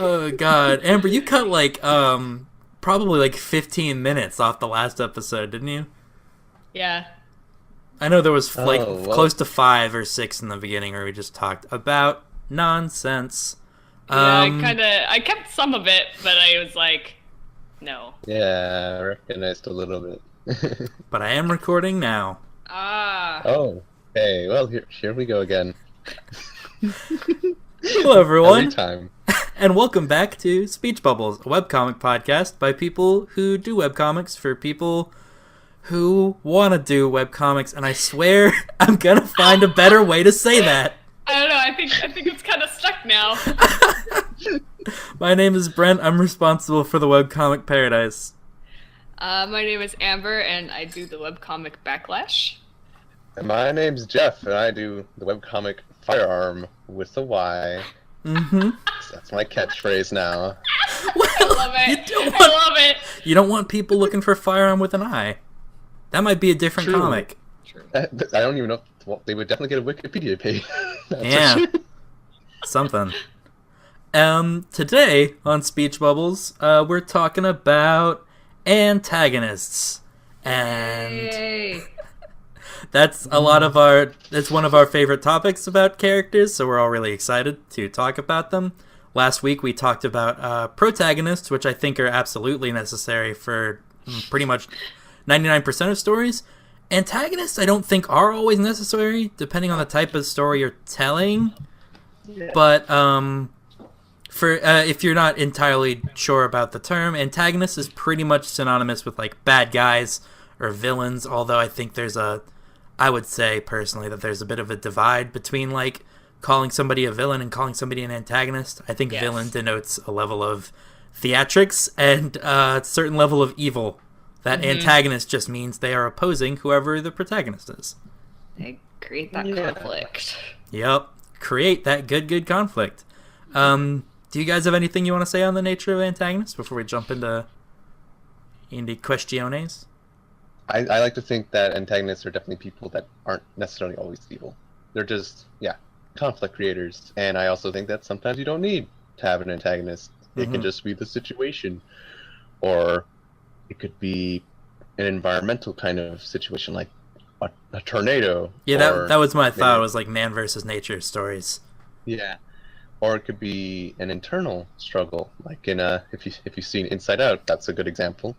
Oh God, Amber, you cut like probably like 15 minutes off the last episode, didn't you? Yeah. I know there was like Oh, well. close to 5 or 6 in the beginning where we just talked about nonsense. Yeah, I kept some of it, but I was like, no. Yeah, I recognized a little bit. But I am recording now. Ah. Oh, hey, well, here we go again. Hello, everyone. Every time. And welcome back to Speech Bubbles, a webcomic podcast by people who do webcomics for people who want to do webcomics. And I swear I'm going to find a better way to say that. I don't know, I think it's kind of stuck now. My name is Brent. I'm responsible for the webcomic paradise. My name is Amber, and I do the webcomic BACKLASH. And my name's Jeff, and I do the webcomic Firearm with a Y. Mm-hmm. That's my catchphrase now. I love it. I love it. You don't want people looking for Firearm with an eye. That might be a different True. comic. True. I don't even know. Well, they would definitely get a Wikipedia page. That's Yeah. for sure. Something. Today on Speech Bubbles, we're talking about antagonists. And Yay. that's one of our favorite topics about characters, so we're all really excited to talk about them. Last week we talked about protagonists, which I think are absolutely necessary for pretty much 99% of stories. Antagonists I don't think are always necessary, depending on the type of story you're telling. Yeah. But for if you're not entirely sure about the term, antagonist is pretty much synonymous with like bad guys or villains, although I think I would say personally that there's a bit of a divide between like calling somebody a villain and calling somebody an antagonist. I think Yes. villain denotes a level of theatrics and a certain level of evil. That antagonist just means they are opposing whoever the protagonist is. They create that Yeah. conflict. Yep. Create that good conflict. Do you guys have anything you want to say on the nature of antagonists before we jump into questiones? I like to think that antagonists are definitely people that aren't necessarily always evil. They're just, conflict creators. And I also think that sometimes you don't need to have an antagonist. It can just be the situation. Or it could be an environmental kind of situation, like a tornado. Yeah, or that was my thought. maybe- It was like man versus nature stories. Yeah. Or it could be an internal struggle, like in if you've seen Inside Out, that's a good example.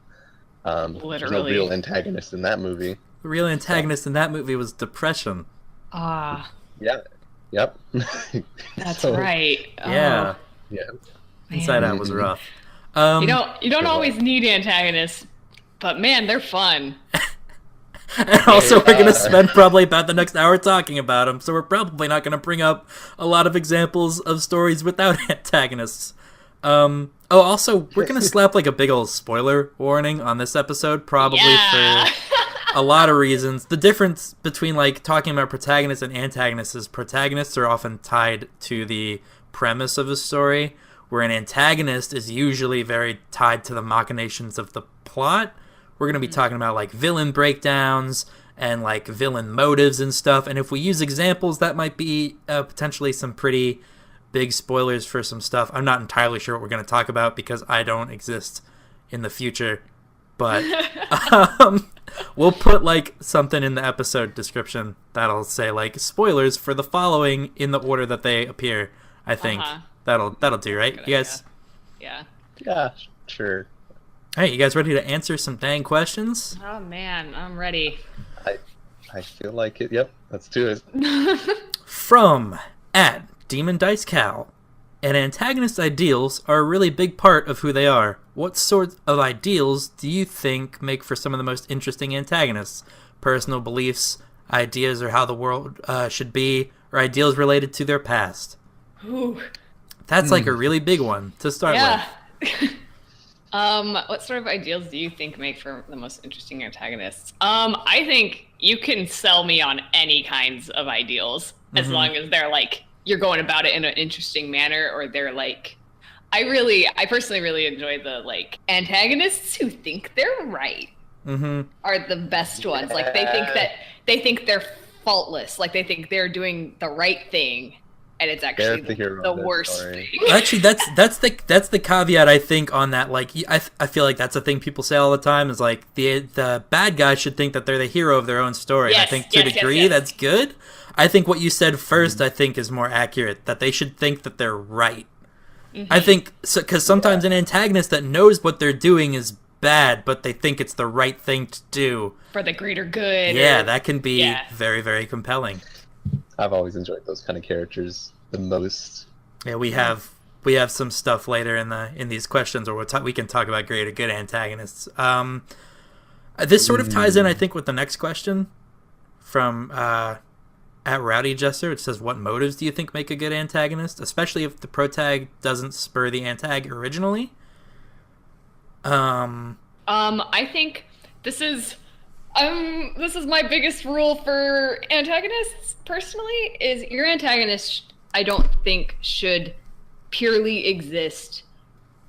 There's no Literally. real antagonist in that movie. The real antagonist in that movie was depression. Ah, Yeah. Yep. that's So, right. Yeah, Yeah. Man. Inside Out was rough. You don't Good always one. need antagonists, but man, they're fun. And also, we're going to spend probably about the next hour talking about them, so we're probably not going to bring up a lot of examples of stories without antagonists. Also, we're going to slap like a big old spoiler warning on this episode, probably Yeah. for a lot of reasons. The difference between like talking about protagonists and antagonists is protagonists are often tied to the premise of a story, where an antagonist is usually very tied to the machinations of the plot. We're going to be talking about like villain breakdowns and like villain motives and stuff. And if we use examples, that might be potentially some pretty big spoilers for some stuff. I'm not entirely sure what we're going to talk about because I don't exist in the future. But we'll put like something in the episode description that'll say like spoilers for the following in the order that they appear. I think that'll do, right? Good You guys? Yeah. Yeah, sure. Hey, you guys ready to answer some dang questions? Oh man, I'm ready. I feel like it. Yep, let's do it. From @DemonDiceCow. And antagonist ideals are a really big part of who they are. What sort of ideals do you think make for some of the most interesting antagonists? Personal beliefs, ideas, or how the world should be, or ideals related to their past? Ooh. That's like a really big one to start Yeah. with. What sort of ideals do you think make for the most interesting antagonists? I think you can sell me on any kinds of ideals as long as they're like you're going about it in an interesting manner, or they're like I personally really enjoy the like antagonists who think they're right are the best ones. Like they think they're faultless, like they think they're doing the right thing and it's actually the worst story. thing. Actually, that's the caveat, I think, on that. Like, I feel like that's a thing people say all the time, is like the bad guy should think that they're the hero of their own story. Yes, I think to a degree that's good. I think what you said first, I think, is more accurate, that they should think that they're right. I think, because sometimes an antagonist that knows what they're doing is bad, but they think it's the right thing to do. For the greater good. Yeah, that can be very, very compelling. I've always enjoyed those kind of characters the most. Yeah, we have some stuff later in these questions where we can talk about greater good antagonists. This sort of ties in, I think, with the next question from at Rowdy Jester. It says, what motives do you think make a good antagonist, especially if the protag doesn't spur the antag originally? I think this is my biggest rule for antagonists personally, is your antagonist, I don't think, should purely exist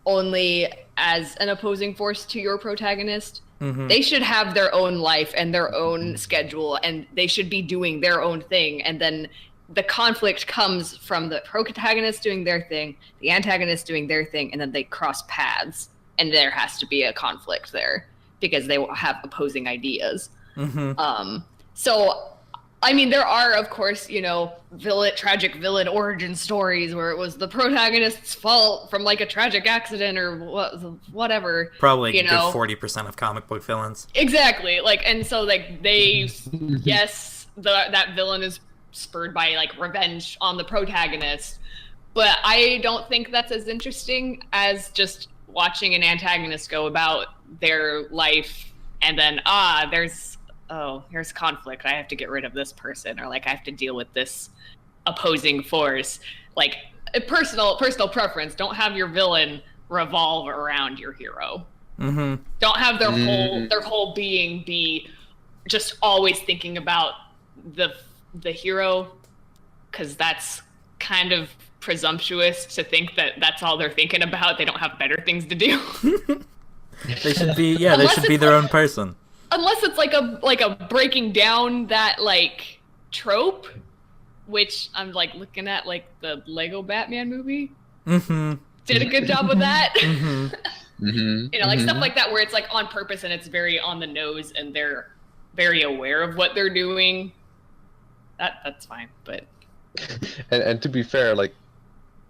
only as an opposing force to your protagonist. They should have their own life and their own schedule, and they should be doing their own thing. And then the conflict comes from the protagonist doing their thing, the antagonist doing their thing, and then they cross paths. And there has to be a conflict there because they will have opposing ideas. So, I mean, there are, of course, tragic villain origin stories where it was the protagonist's fault from like a tragic accident or whatever. Probably a good 40% of comic book villains. Exactly. And so they, yes, that villain is spurred by like revenge on the protagonist, but I don't think that's as interesting as just watching an antagonist go about their life and then here's conflict, I have to get rid of this person, or like I have to deal with this opposing force. Like a personal preference, don't have your villain revolve around your hero. Don't have their whole being be just always thinking about the hero, because that's kind of presumptuous to think that that's all they're thinking about. They don't have better things to do. They should be they should be their own person. Unless it's like a breaking down that like trope, which I'm like looking at like the Lego Batman movie. Did a good job with that. Like stuff like that where it's like on purpose and it's very on the nose and they're very aware of what they're doing. That's fine, but and to be fair, like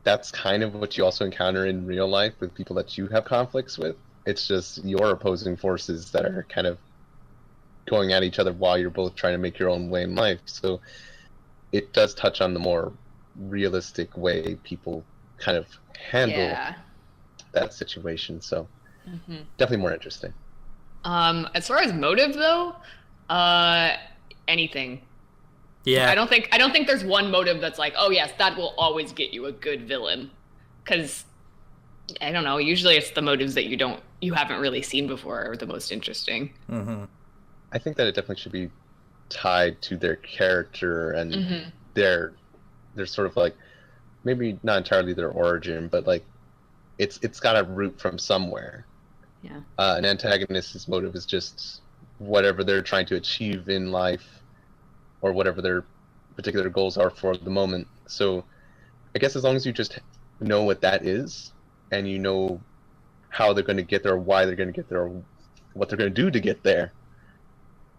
that's kind of what you also encounter in real life with people that you have conflicts with. It's just your opposing forces that are kind of going at each other while you're both trying to make your own way in life. So it does touch on the more realistic way people kind of handle that situation. So definitely more interesting. As far as motive though, anything. Yeah. I don't think there's one motive that's like, oh yes, that will always get you a good villain. Because I don't know, usually it's the motives that you haven't really seen before are the most interesting. I think that it definitely should be tied to their character and their sort of like, maybe not entirely their origin, but like it's got a root from somewhere. Yeah. An antagonist's motive is just whatever they're trying to achieve in life, or whatever their particular goals are for the moment. So I guess as long as you just know what that is, and you know how they're going to get there, or why they're going to get there, or what they're going to do to get there,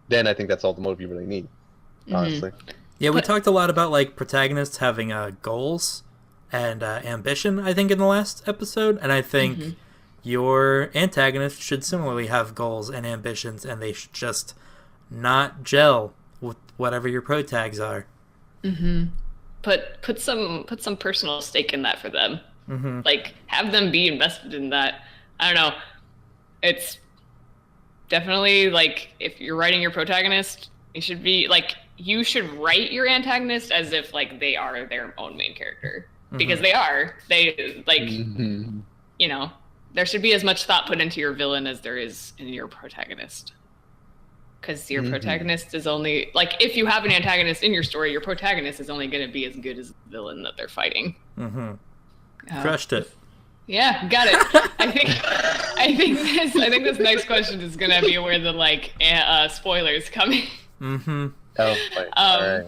then I think that's all the motive you really need, honestly. Yeah, we talked a lot about like protagonists having goals and ambition, I think, in the last episode, and I think your antagonist should similarly have goals and ambitions, and they should just not gel with whatever your protags are. Put some personal stake in that for them. Like have them be invested in that. I don't know. It's definitely like if you're writing your protagonist, you should write your antagonist as if like they are their own main character, because they are. They like there should be as much thought put into your villain as there is in your protagonist. Because your protagonist is only like, if you have an antagonist in your story, your protagonist is only going to be as good as the villain that they're fighting. Crushed it. Yeah, got it. I think this next question is gonna be where the spoilers come in. All right.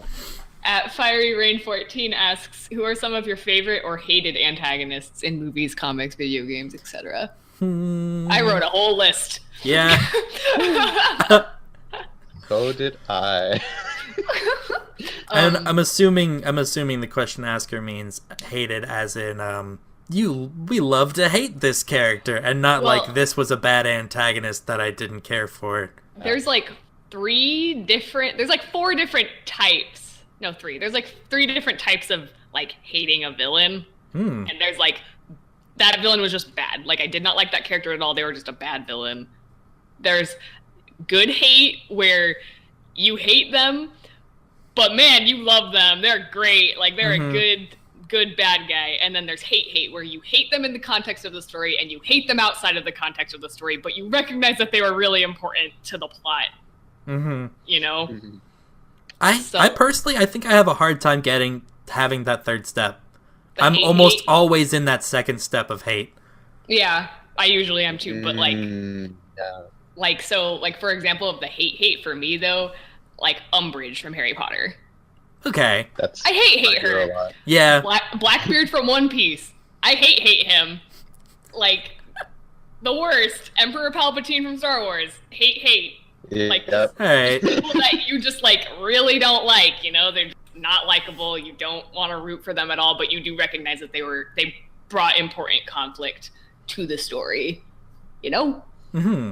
At Fiery Rain 14 asks, who are some of your favorite or hated antagonists in movies, comics, video games, etc.? I wrote a whole list. Yeah. So did I. And I'm assuming the question asker means hated as in we love to hate this character, and not Well, like this was a bad antagonist that I didn't care for. There's like there's like four different types. No, three. There's like three different types of like hating a villain. And there's like, that villain was just bad. Like, I did not like that character at all. They were just a bad villain. There's good hate, where you hate them, but man, you love them. They're great. Like, they're a good bad guy. And then there's hate, where you hate them in the context of the story and you hate them outside of the context of the story, but you recognize that they were really important to the plot. You know? I personally, I think I have a hard time having that third step. I'm hate, almost always in that second step of hate. Yeah, I usually am too, but like, Yeah. like, so, like, for example, of the hate for me, though, like, Umbridge from Harry Potter. Okay. That's I hate her. a lot. Yeah. Blackbeard from One Piece. I hate him. Like, the worst. Emperor Palpatine from Star Wars. Hate. Like, Yep. Alright. people that you just, like, really don't like, you know? They're not likable. You don't want to root for them at all, but you do recognize that they brought important conflict to the story. You know? Mm-hmm.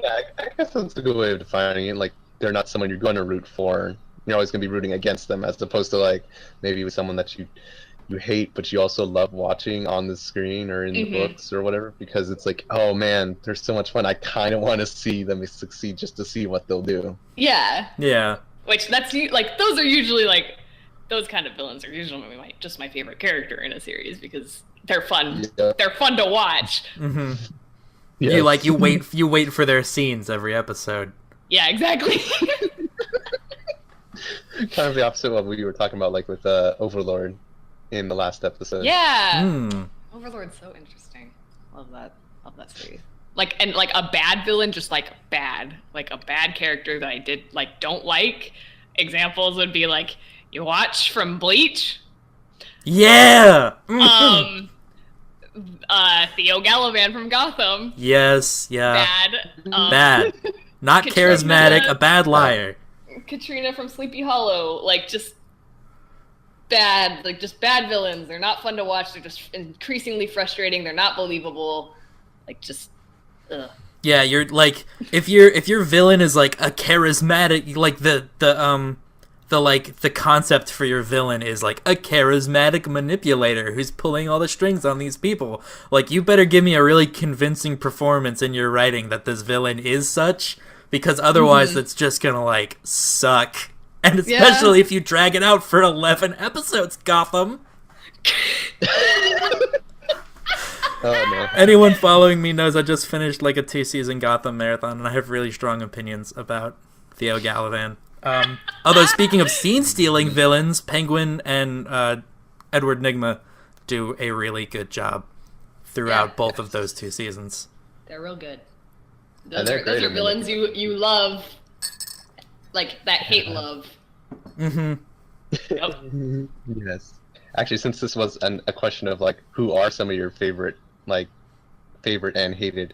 Yeah, I guess that's a good way of defining it. Like, they're not someone you're going to root for. You're always going to be rooting against them, as opposed to, like, maybe with someone that you hate, but you also love watching on the screen or in the books or whatever, because it's like, oh man, they're so much fun. I kind of want to see them succeed just to see what they'll do. Yeah. Yeah. Which, that's, like, those are usually, like, those kind of villains are usually just my favorite character in a series, because they're fun. Yeah. They're fun to watch. Mm-hmm. Yes. You wait for their scenes every episode. Yeah, exactly. Kind of the opposite of what we were talking about, like with Overlord in the last episode. Yeah. Overlord's so interesting. Love that series. Like, and like a bad villain, just like bad. Like a bad character that I don't like. Examples would be like, you watch from Bleach. Yeah. Theo Galavan from Gotham. Yes. Yeah. Bad. Bad. Not Katrina. charismatic. A bad liar. Katrina from Sleepy Hollow. Like, just bad. Like, just bad villains. They're not fun to watch. They're just increasingly frustrating. They're not believable. Like, just, ugh. Yeah, you're like, if your villain is like a charismatic, like the concept for your villain is like a charismatic manipulator who's pulling all the strings on these people. Like, you better give me a really convincing performance in your writing that this villain is such, because otherwise it's just gonna like suck. And especially if you drag it out for 11 episodes, Gotham. Oh no. Anyone following me knows I just finished like a 2-season Gotham marathon, and I have really strong opinions about Theo Galavan. Although, speaking of scene-stealing villains, Penguin and Edward Nygma do a really good job throughout both of those 2 seasons. They're real good. And Those they're are great villains you love. Like, that hate love. Mm-hmm. Yep. Yes. Actually, since this was a question of like, who are some of your favorite and hated,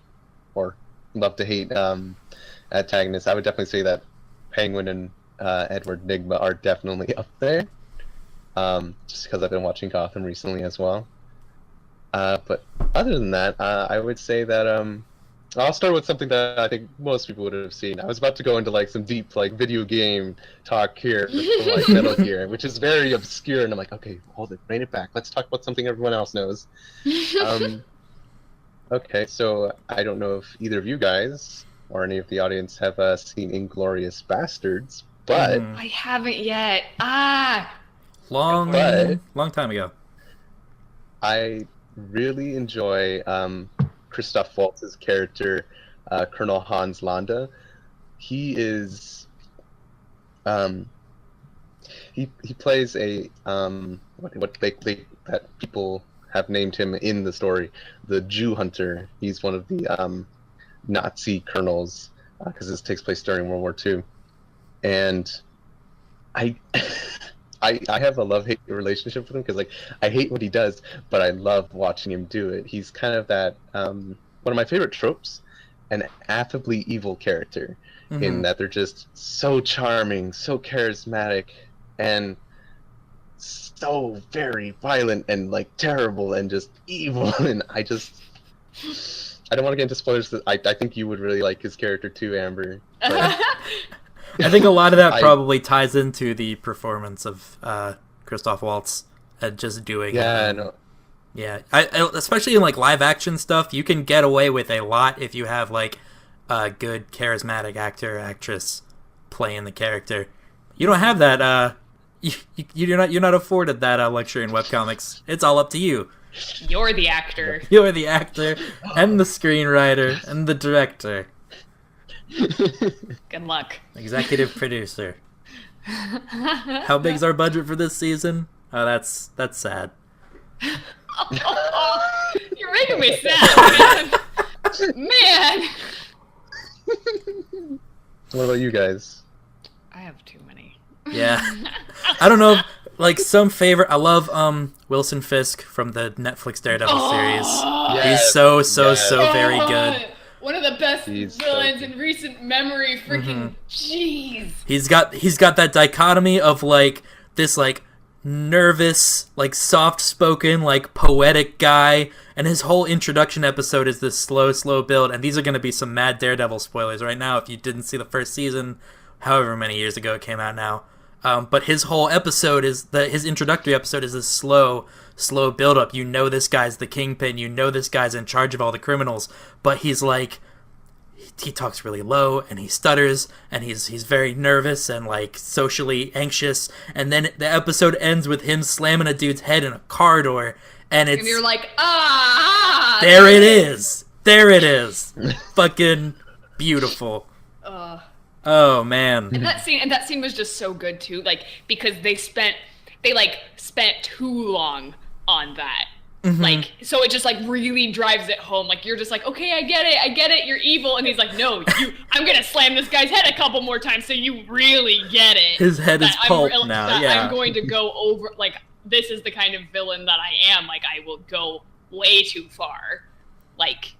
or love to hate antagonists, I would definitely say that Penguin and Edward Nygma are definitely up there. Just because I've been watching Gotham recently as well. But other than that, I would say that I'll start with something that I think most people would have seen. I was about to go into like some deep like video game talk here, like Metal Gear, which is very obscure, and I'm like, okay, hold it, rein it back. Let's talk about something everyone else knows. Okay, so I don't know if either of you guys or any of the audience have seen Inglorious Basterds, but I haven't yet. Long time ago. I really enjoy Christoph Waltz's character, Colonel Hans Landa. He is, he plays a what that people have named him in the story, the Jew Hunter. He's one of the Nazi colonels, because this takes place during World War II, and I I have a love-hate relationship with him because like I hate what he does, but I love watching him do it. He's kind of that one of my favorite tropes, an affably evil character, in that they're just so charming, so charismatic, and so very violent and like terrible and just evil. And I don't want to get into spoilers. I think you would really like his character too, Amber. But... I think a lot of that probably ties into the performance of Christoph Waltz just doing it. I know. Yeah, I especially in like live action stuff, you can get away with a lot if you have like a good charismatic actor or actress playing the character. You don't have that. You're not afforded that luxury in webcomics. It's all up to you. You're the actor. You're the actor and the screenwriter and the director. Good luck. Executive producer. How big's our budget for this season? Oh, that's sad. You're making me sad, man. What about you guys? I have too many. Yeah. I don't know. Like some favorite. I love Wilson Fisk from the Netflix Daredevil series. Yes, He's so very good. One of the best villains in recent memory. Freaking jeez. He's got that dichotomy of like this like nervous, like soft-spoken, like poetic guy, and his whole introduction episode is this slow build. And these are going to be some mad Daredevil spoilers right now if you didn't see the first season, however many years ago it came out now. But his whole episode his introductory episode is this slow build up. You know this guy's the kingpin. You know this guy's in charge of all the criminals. But he's like, he talks really low and he stutters and he's very nervous and like socially anxious. And then the episode ends with him slamming a dude's head in a car door. And you're like, there it is. There it is. Fucking beautiful. Oh man. And that scene was just so good too, like because they spent too long on that. Like so it just like really drives it home. Like you're just like, okay, I get it, you're evil. And he's like, no, I'm gonna slam this guy's head a couple more times so you really get it. His head is pulp now, yeah. I'm going to go over, like, this is the kind of villain that I am. Like I will go way too far. Like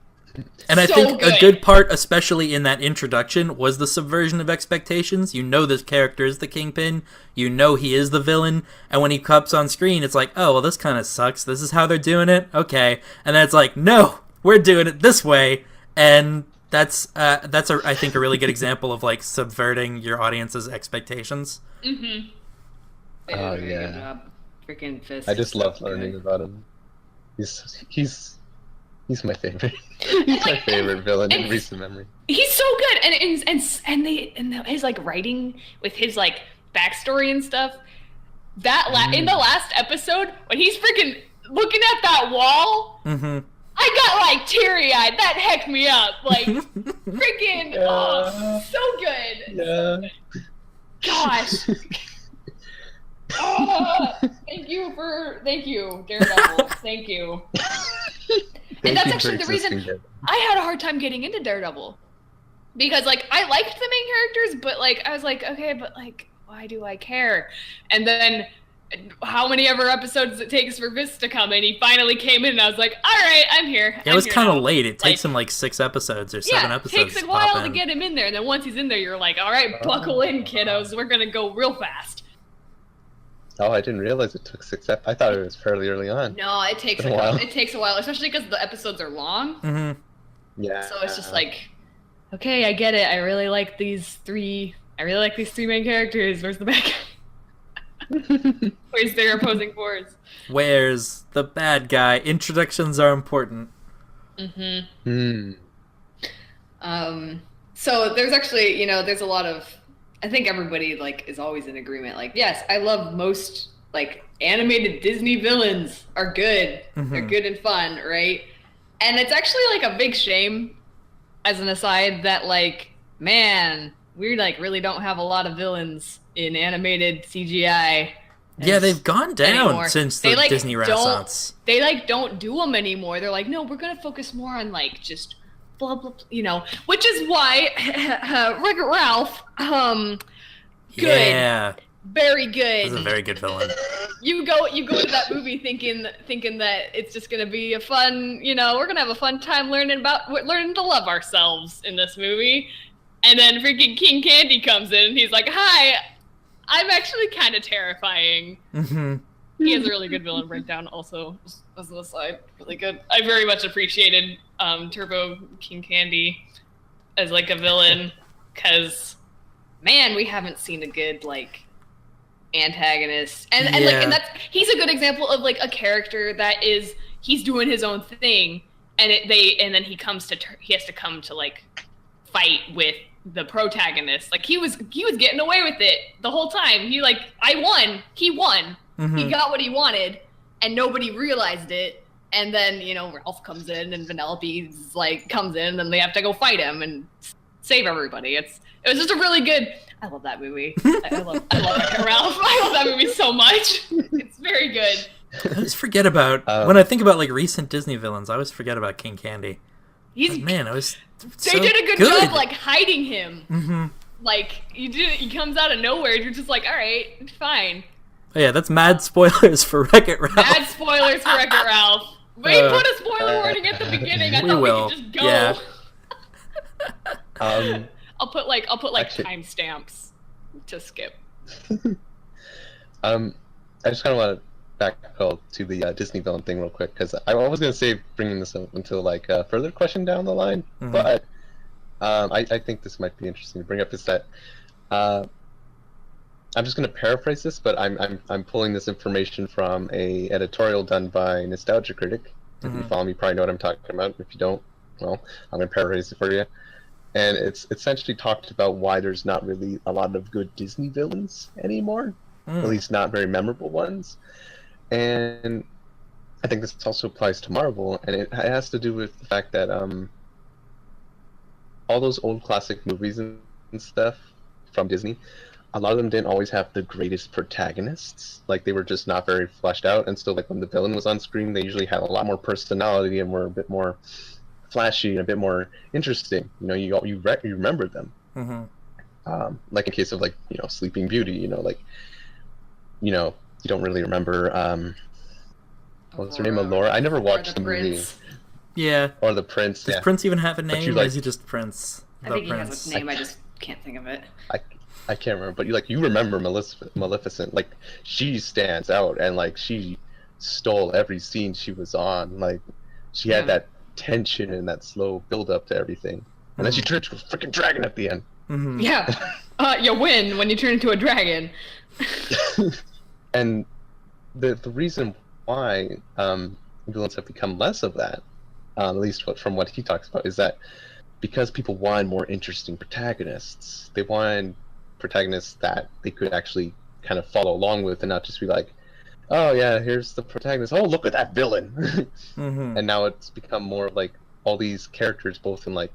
and I think a good part, especially in that introduction, was the subversion of expectations. You know this character is the kingpin. You know he is the villain. And when he comes on screen, it's like, oh, well, this kind of sucks. This is how they're doing it? Okay. And then it's like, no, we're doing it this way. And that's I think, a really good example of, like, subverting your audience's expectations. Oh, yeah. Freaking Fisk. I just love learning about him. He's my favorite. He's my favorite villain in recent memory. He's so good, and his like writing with his like backstory and stuff. In the last episode when he's freaking looking at that wall, I got like teary eyed. That hecked me up. Like freaking, so good. Yeah. So good. Gosh. Thank you, Daredevil. Thank you. And that's actually the reason I had a hard time getting into Daredevil. Because, like, I liked the main characters, but, like, I was like, okay, but, like, why do I care? And then how many ever episodes it takes for Fisk to come in, he finally came in, and I was like, all right, I'm here. It was kind of late. It takes him, like, 6 episodes or 7 episodes. It takes a while to get him in there, and then once he's in there, you're like, all right, buckle in, kiddos. We're going to go real fast. Oh, I didn't realize it took 6 episodes. I thought it was fairly early on. No, it takes a while. It takes a while, especially because the episodes are long. Yeah. So it's just like, okay, I get it. I really like these three main characters. Where's the back? Where's their opposing force? Where's the bad guy? Introductions are important. So there's actually, there's a lot of, I think everybody like is always in agreement. Like, yes, I love most like animated Disney villains are good. They're good and fun, right? And it's actually like a big shame, as an aside, that like, man, we like really don't have a lot of villains in animated CGI. Yeah, they've gone down anymore. Since the Disney Renaissance. They like don't do them anymore. They're like, no, we're gonna focus more on like just blah blah, which is why Wreck-It Ralph, good. Yeah. very This is a good. very good villain. You go into that movie thinking that it's just gonna be a fun, we're gonna have a fun time learning to love ourselves in this movie, and then freaking King Candy comes in and he's like, "Hi, I'm actually kind of terrifying." Mm-hmm. He has a really good villain breakdown, also, as an aside, really good. I very much appreciated Turbo King Candy as like a villain, because man, we haven't seen a good antagonist, and that's he's a good example of like a character that he's doing his own thing, and then he has to come to like fight with the protagonist. Like he was getting away with it the whole time. He won. Mm-hmm. He got what he wanted, and nobody realized it. And then Ralph comes in, and Vanellope's comes in, and they have to go fight him and save everybody. It was just a really good. I love that movie. I love Wreck-It Ralph. I love that movie so much. It's very good. I always forget about when I think about like recent Disney villains. I always forget about King Candy. He's man, it was. They did a good job hiding him. Mm-hmm. He comes out of nowhere. You're just like, all right, it's fine. Oh, yeah, that's mad spoilers for Wreck-It Ralph. Mad spoilers for Wreck-It Ralph. We put a spoiler warning at the beginning. I thought we could just go. Yeah. I'll put actually, timestamps to skip. I just kind of want to backpedal to the Disney villain thing real quick, because I was going to say bringing this up until a further question down the line, but I think this might be interesting to bring up. Is that I'm just going to paraphrase this, but I'm pulling this information from a editorial done by Nostalgia Critic. If you follow me, you probably know what I'm talking about. If you don't, well, I'm going to paraphrase it for you. And it's essentially talked about why there's not really a lot of good Disney villains anymore, at least not very memorable ones. And I think this also applies to Marvel, and it has to do with the fact that all those old classic movies and stuff from Disney, a lot of them didn't always have the greatest protagonists. Like, they were just not very fleshed out, and still, when the villain was on screen, they usually had a lot more personality and were a bit more flashy and a bit more interesting. You remember them. Mm-hmm. Like in case of Sleeping Beauty. You don't really remember what's her name, Allura? I never watched the movie. Yeah. Or the Prince. Does Prince even have a name, or is he just Prince? I think he has a name. I just can't think of it. I can't remember, but you remember Maleficent. Like, she stands out, and she stole every scene she was on. She had that tension and that slow build up to everything, and then she turned into a freaking dragon at the end. Mm-hmm. Yeah, you win when you turn into a dragon. And the reason why villains have become less of that, at least from what he talks about, is that because people want more interesting protagonists. They want protagonists that they could actually kind of follow along with, and not just be like, oh yeah, here's the protagonist, oh look at that villain. Mm-hmm. And now it's become more of all these characters, both in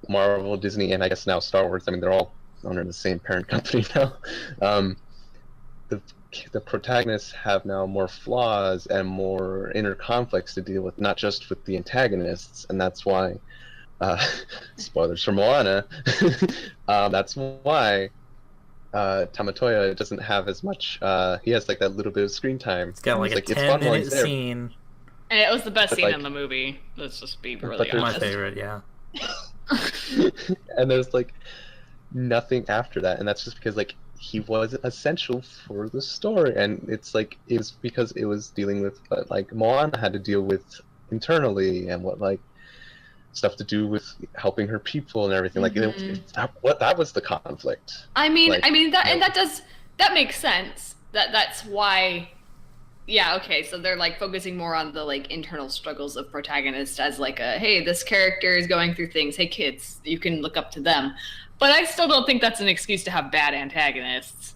Marvel, Disney, and I guess now Star Wars. I mean, they're all under the same parent company now. The protagonists have now more flaws and more inner conflicts to deal with, not just with the antagonists, and that's why spoilers for Moana. That's why Tamatoya doesn't have as much. He has that little bit of screen time. It's got a 10-minute scene. And it was the best scene in the movie. Let's just be really honest. My favorite, yeah. And there's nothing after that, and that's just because he wasn't essential for the story, and it's it was because it was dealing with what Moana had to deal with internally, and what stuff to do with helping her people and everything. That was the conflict. I mean that makes sense. That's why. Yeah, okay, so they're focusing more on the internal struggles of protagonists as hey, this character is going through things. Hey kids, you can look up to them. But I still don't think that's an excuse to have bad antagonists.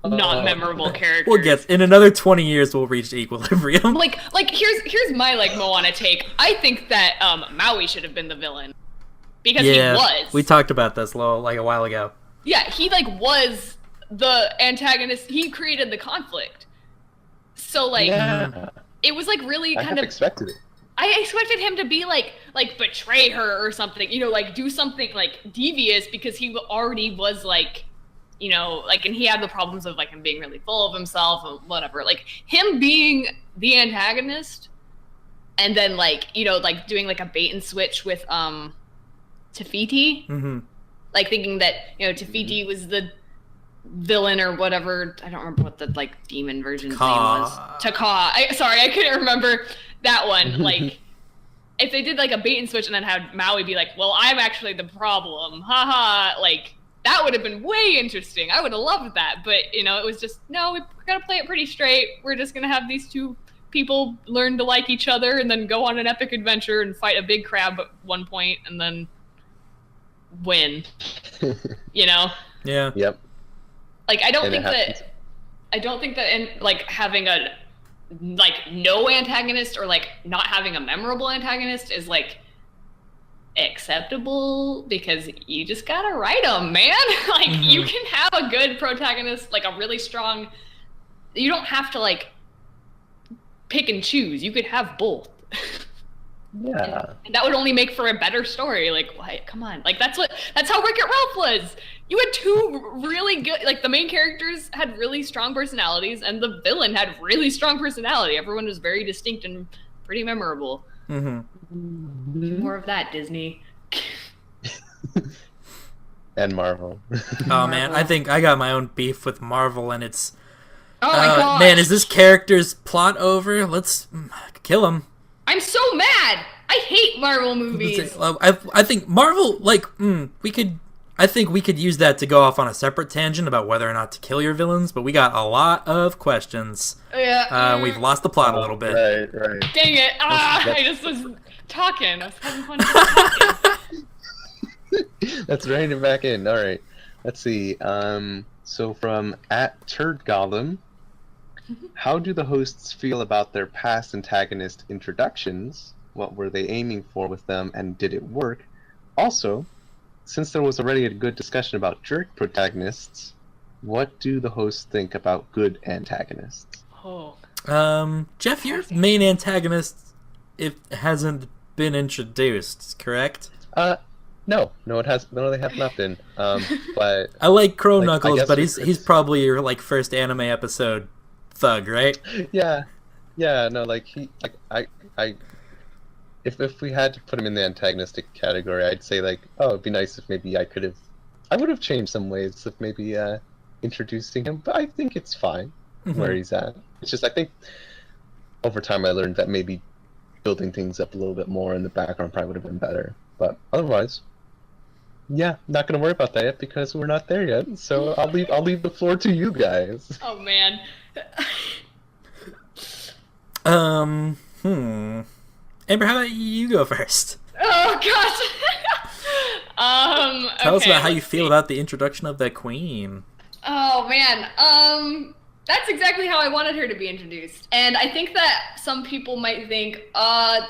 Not memorable characters. We'll get in another 20 years we'll reach equilibrium. Here's my Moana take. I think that Maui should have been the villain. Because he was. We talked about this a while ago. Yeah, he was the antagonist. He created the conflict. So it was really kind of expected it. I expected him to be betray her or something, do something devious, because he already was you know, like, and he had the problems of, like, him being really full of himself and whatever. Like, him being the antagonist and then, like, you know, like, doing, like, a bait and switch with Tafiti. Mm-hmm. Like, thinking that, you know, Tafiti was the villain or whatever. I don't remember what the, like, demon version's name was. Taka. Sorry, I couldn't remember that one. Like, if they did, like, a bait and switch and then had Maui be like, well, I'm actually the problem. Haha. Like, that would have been way interesting. I would have loved that. But, you know, it was just, no, we gotta play it pretty straight. We're just gonna have these two people learn to like each other and then go on an epic adventure and fight a big crab at one point and then win. You know? Yeah. Yep. Like, I don't think that in, like, having a, like, no antagonist or, like, not having a memorable antagonist is, like, acceptable, because you just gotta write them, man. Like, you can have a good protagonist, like, a really strong, you don't have to, like, pick and choose. You could have both. Yeah. And that would only make for a better story. Like, why? Come on. Like, that's how Wreck-It Ralph was. You had two really good, like, the main characters had really strong personalities and the villain had really strong personality. Everyone was very distinct and pretty memorable. More of that, Disney. And Marvel. Oh man, I think I got my own beef with Marvel, and it's Oh my god. man, is this character's plot over? Let's kill him. I'm so mad. I hate Marvel movies. I think Marvel, like, I think we could use that to go off on a separate tangent about whether or not to kill your villains, but we got a lot of questions. Yeah. We've lost the plot a little bit. Right. Dang it. I just was talking. I was having fun talking. Let's rein it back in. All right. Let's see. So from @TurdGolem, how do the hosts feel about their past antagonist introductions? What were they aiming for with them, and did it work? Also, since there was already a good discussion about jerk protagonists, what do the hosts think about good antagonists? Oh. Jeff, your main antagonist, it hasn't been introduced, correct? No, it has. No, they have not been. But I like Crow like, Knuckles, but he's it's- probably your like first anime episode thug, right? Yeah. No, like I. If we had to put him in the antagonistic category, I'd say, like, oh, it'd be nice if maybe I would have changed some ways of maybe introducing him, but I think it's fine where he's at. It's just, I think over time I learned that maybe building things up a little bit more in the background probably would have been better. But otherwise, yeah, not gonna worry about that yet because we're not there yet. So I'll leave the floor to you guys. Oh, man. Amber, how about you go first? Oh, gosh. Tell us okay, about how you let's feel see. about the introduction of the queen. Oh, man. That's exactly how I wanted her to be introduced. And I think that some people might think,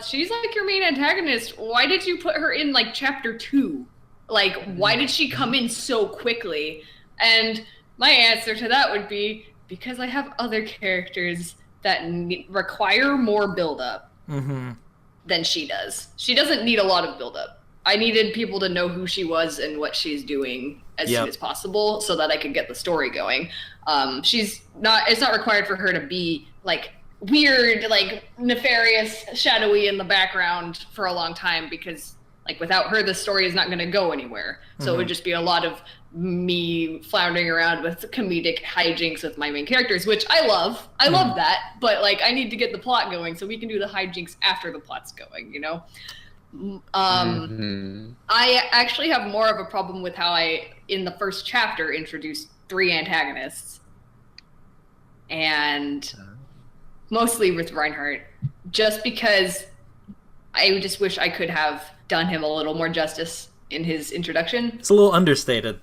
she's like your main antagonist. Why did you put her in, like, chapter 2? Like, why did she come in so quickly? And my answer to that would be, because I have other characters that require more build-up than she does. She doesn't need a lot of build-up. I needed people to know who she was and what she's doing as soon as possible so that I could get the story going. It's not required for her to be, like, weird, like, nefarious, shadowy in the background for a long time, because, like, without her, the story is not going to go anywhere. So it would just be a lot of me floundering around with comedic hijinks with my main characters, which I love. I love that, but, like, I need to get the plot going so we can do the hijinks after the plot's going, you know? I actually have more of a problem with how I, in the first chapter, introduced 3 antagonists. And mostly with Reinhardt, just because I just wish I could have done him a little more justice in his introduction. It's a little understated,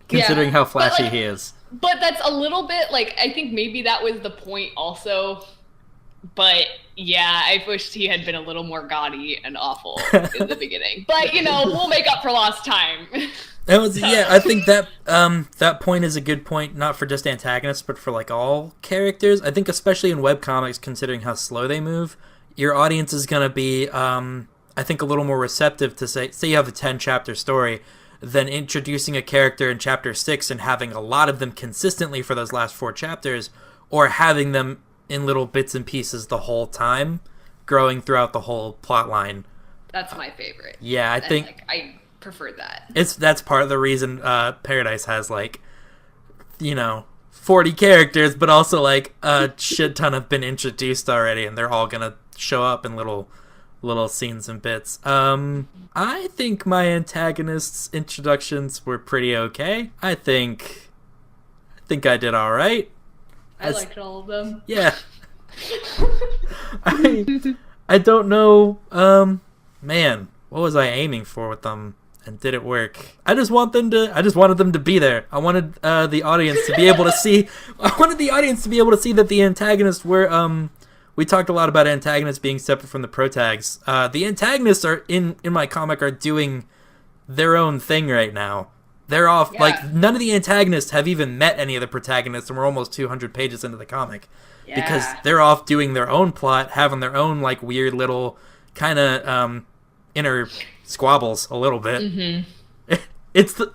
considering how flashy like, he is. But that's a little bit, like, I think maybe that was the point also. But yeah, I wished he had been a little more gaudy and awful in the beginning. But, you know, we'll make up for lost time. I think that that point is a good point, not for just antagonists, but for, like, all characters. I think especially in webcomics, considering how slow they move, your audience is going to be, I think, a little more receptive to say you have a 10-chapter story. than introducing a character in chapter 6 and having a lot of them consistently for those last 4 chapters, or having them in little bits and pieces the whole time, growing throughout the whole plot line. That's my favorite. Yeah, I think I prefer that. That's part of the reason Paradise has 40 characters, but also a shit ton have been introduced already, and they're all gonna show up in little scenes and bits. I think my antagonists' introductions were pretty okay. I think I did all right. I liked all of them. Yeah. I don't know. Man, what was I aiming for with them, and did it work? I just wanted them to be there. I wanted the audience to be able to see. I wanted the audience to be able to see that the antagonists were. We talked a lot about antagonists being separate from the protags. The antagonists are in my comic are doing their own thing right now. They're off. Yeah. None of the antagonists have even met any of the protagonists, and we're almost 200 pages into the comic. Yeah. Because they're off doing their own plot, having their own weird little kind of inner squabbles a little bit. Mm-hmm. It's the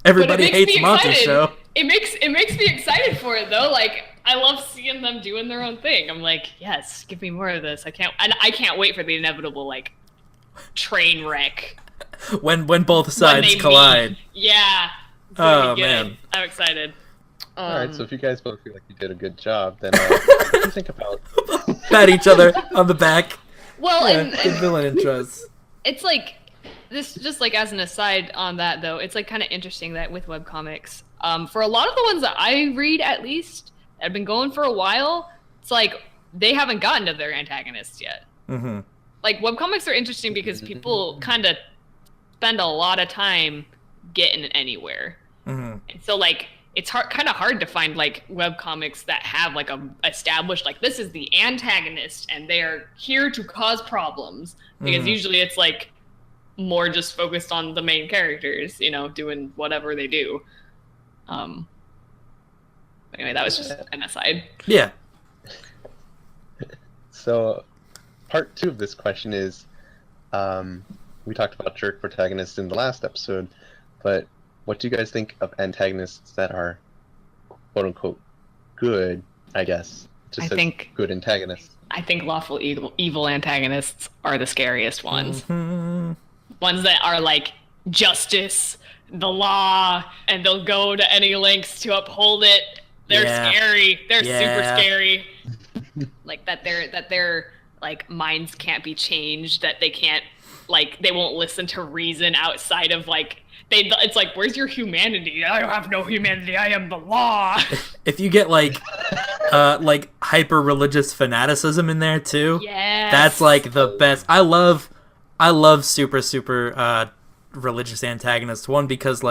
everybody hates monster show. It makes me excited for it though. I love seeing them doing their own thing. I'm like, yes, give me more of this. I can't wait for the inevitable train wreck. When both sides collide. Meet. Yeah. Oh man, I'm excited. All right, so if you guys both feel like you did a good job, then what do you think about pat each other on the back? Well, yeah, good villain intros. It's this, just as an aside on that though, it's kind of interesting that with webcomics, for a lot of the ones that I read, at least that have been going for a while, it's they haven't gotten to their antagonists yet. Mm-hmm. Webcomics are interesting because people kind of spend a lot of time getting anywhere, and so it's kind of hard to find webcomics that have a established this is the antagonist and they're here to cause problems, because usually it's more just focused on the main characters, doing whatever they do. Anyway, that was just an aside. Yeah. So part 2 of this question is, we talked about jerk protagonists in the last episode, but what do you guys think of antagonists that are quote-unquote good, I guess? Just good antagonists. I think lawful evil antagonists are the scariest ones. Mm-hmm. Ones that are justice, the law, and they'll go to any lengths to uphold it. They're scary. They're super scary. That their minds can't be changed, that they can't they won't listen to reason outside of it's where's your humanity? I don't have no humanity. I am the law. If you get hyper religious fanaticism in there too, that's the best. I love super religious antagonists. One, because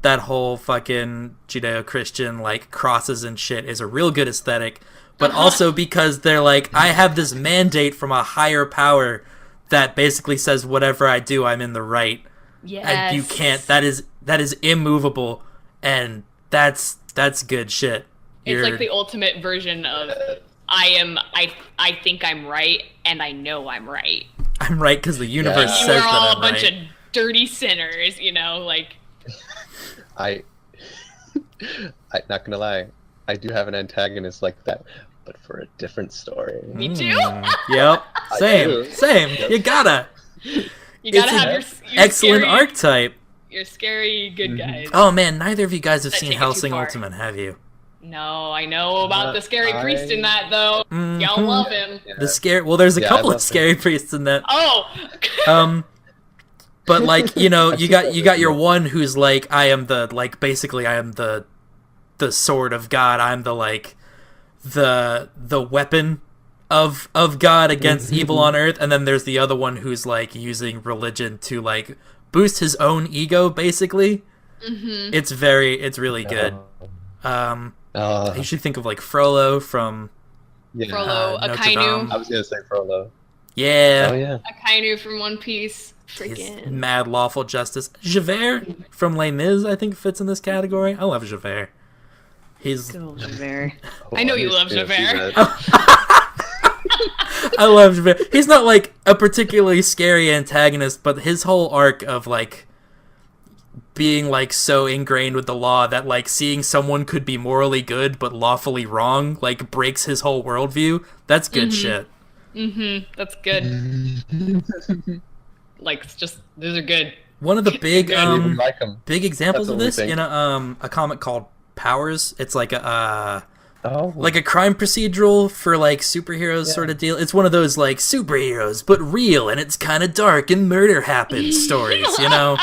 that whole fucking Judeo-Christian crosses and shit is a real good aesthetic, but also because they're I have this mandate from a higher power that basically says whatever I do, I'm in the right. Yes. And you can't. That is immovable, and that's good shit. It's the ultimate version of I think I'm right, and I know I'm right. I'm right because the universe says that I'm right. We're all a bunch of dirty sinners, I'm not gonna lie, I do have an antagonist like that, but for a different story. Me too. Yep. Same. Yep. You gotta have your excellent scary, archetype. Your scary good guys. Oh man, neither of you guys have seen Hellsing Ultimate, have you? No, I know about the scary priest in that though. Mm-hmm. Y'all love him. Yeah. There's a couple of scary priests in that. Oh. But you got your one who's I am the basically I am the sword of God. I'm the weapon of God against evil on earth, and then there's the other one who's using religion to boost his own ego, basically. Mm-hmm. It's really good. You should think of Frollo from Frollo, Notre Akainu. Dame. I was gonna say Frollo. Yeah. Oh yeah. Akainu from One Piece. His mad lawful justice. Javert from Les Mis, I think, fits in this category. I love Javert. He's Javert. I know you love Javert. I love Javert. He's not a particularly scary antagonist, but his whole arc of being like so ingrained with the law that like seeing someone could be morally good but lawfully wrong like breaks his whole worldview. That's good shit. That's good. Like, it's just, those are good. One of the big like 'em. big examples That's of what we this think. in a comic called Powers. It's like a Oh, like a crime procedural for like superheroes sort of deal. It's one of those like superheroes but real, and it's kind of dark and murder happens stories, you know.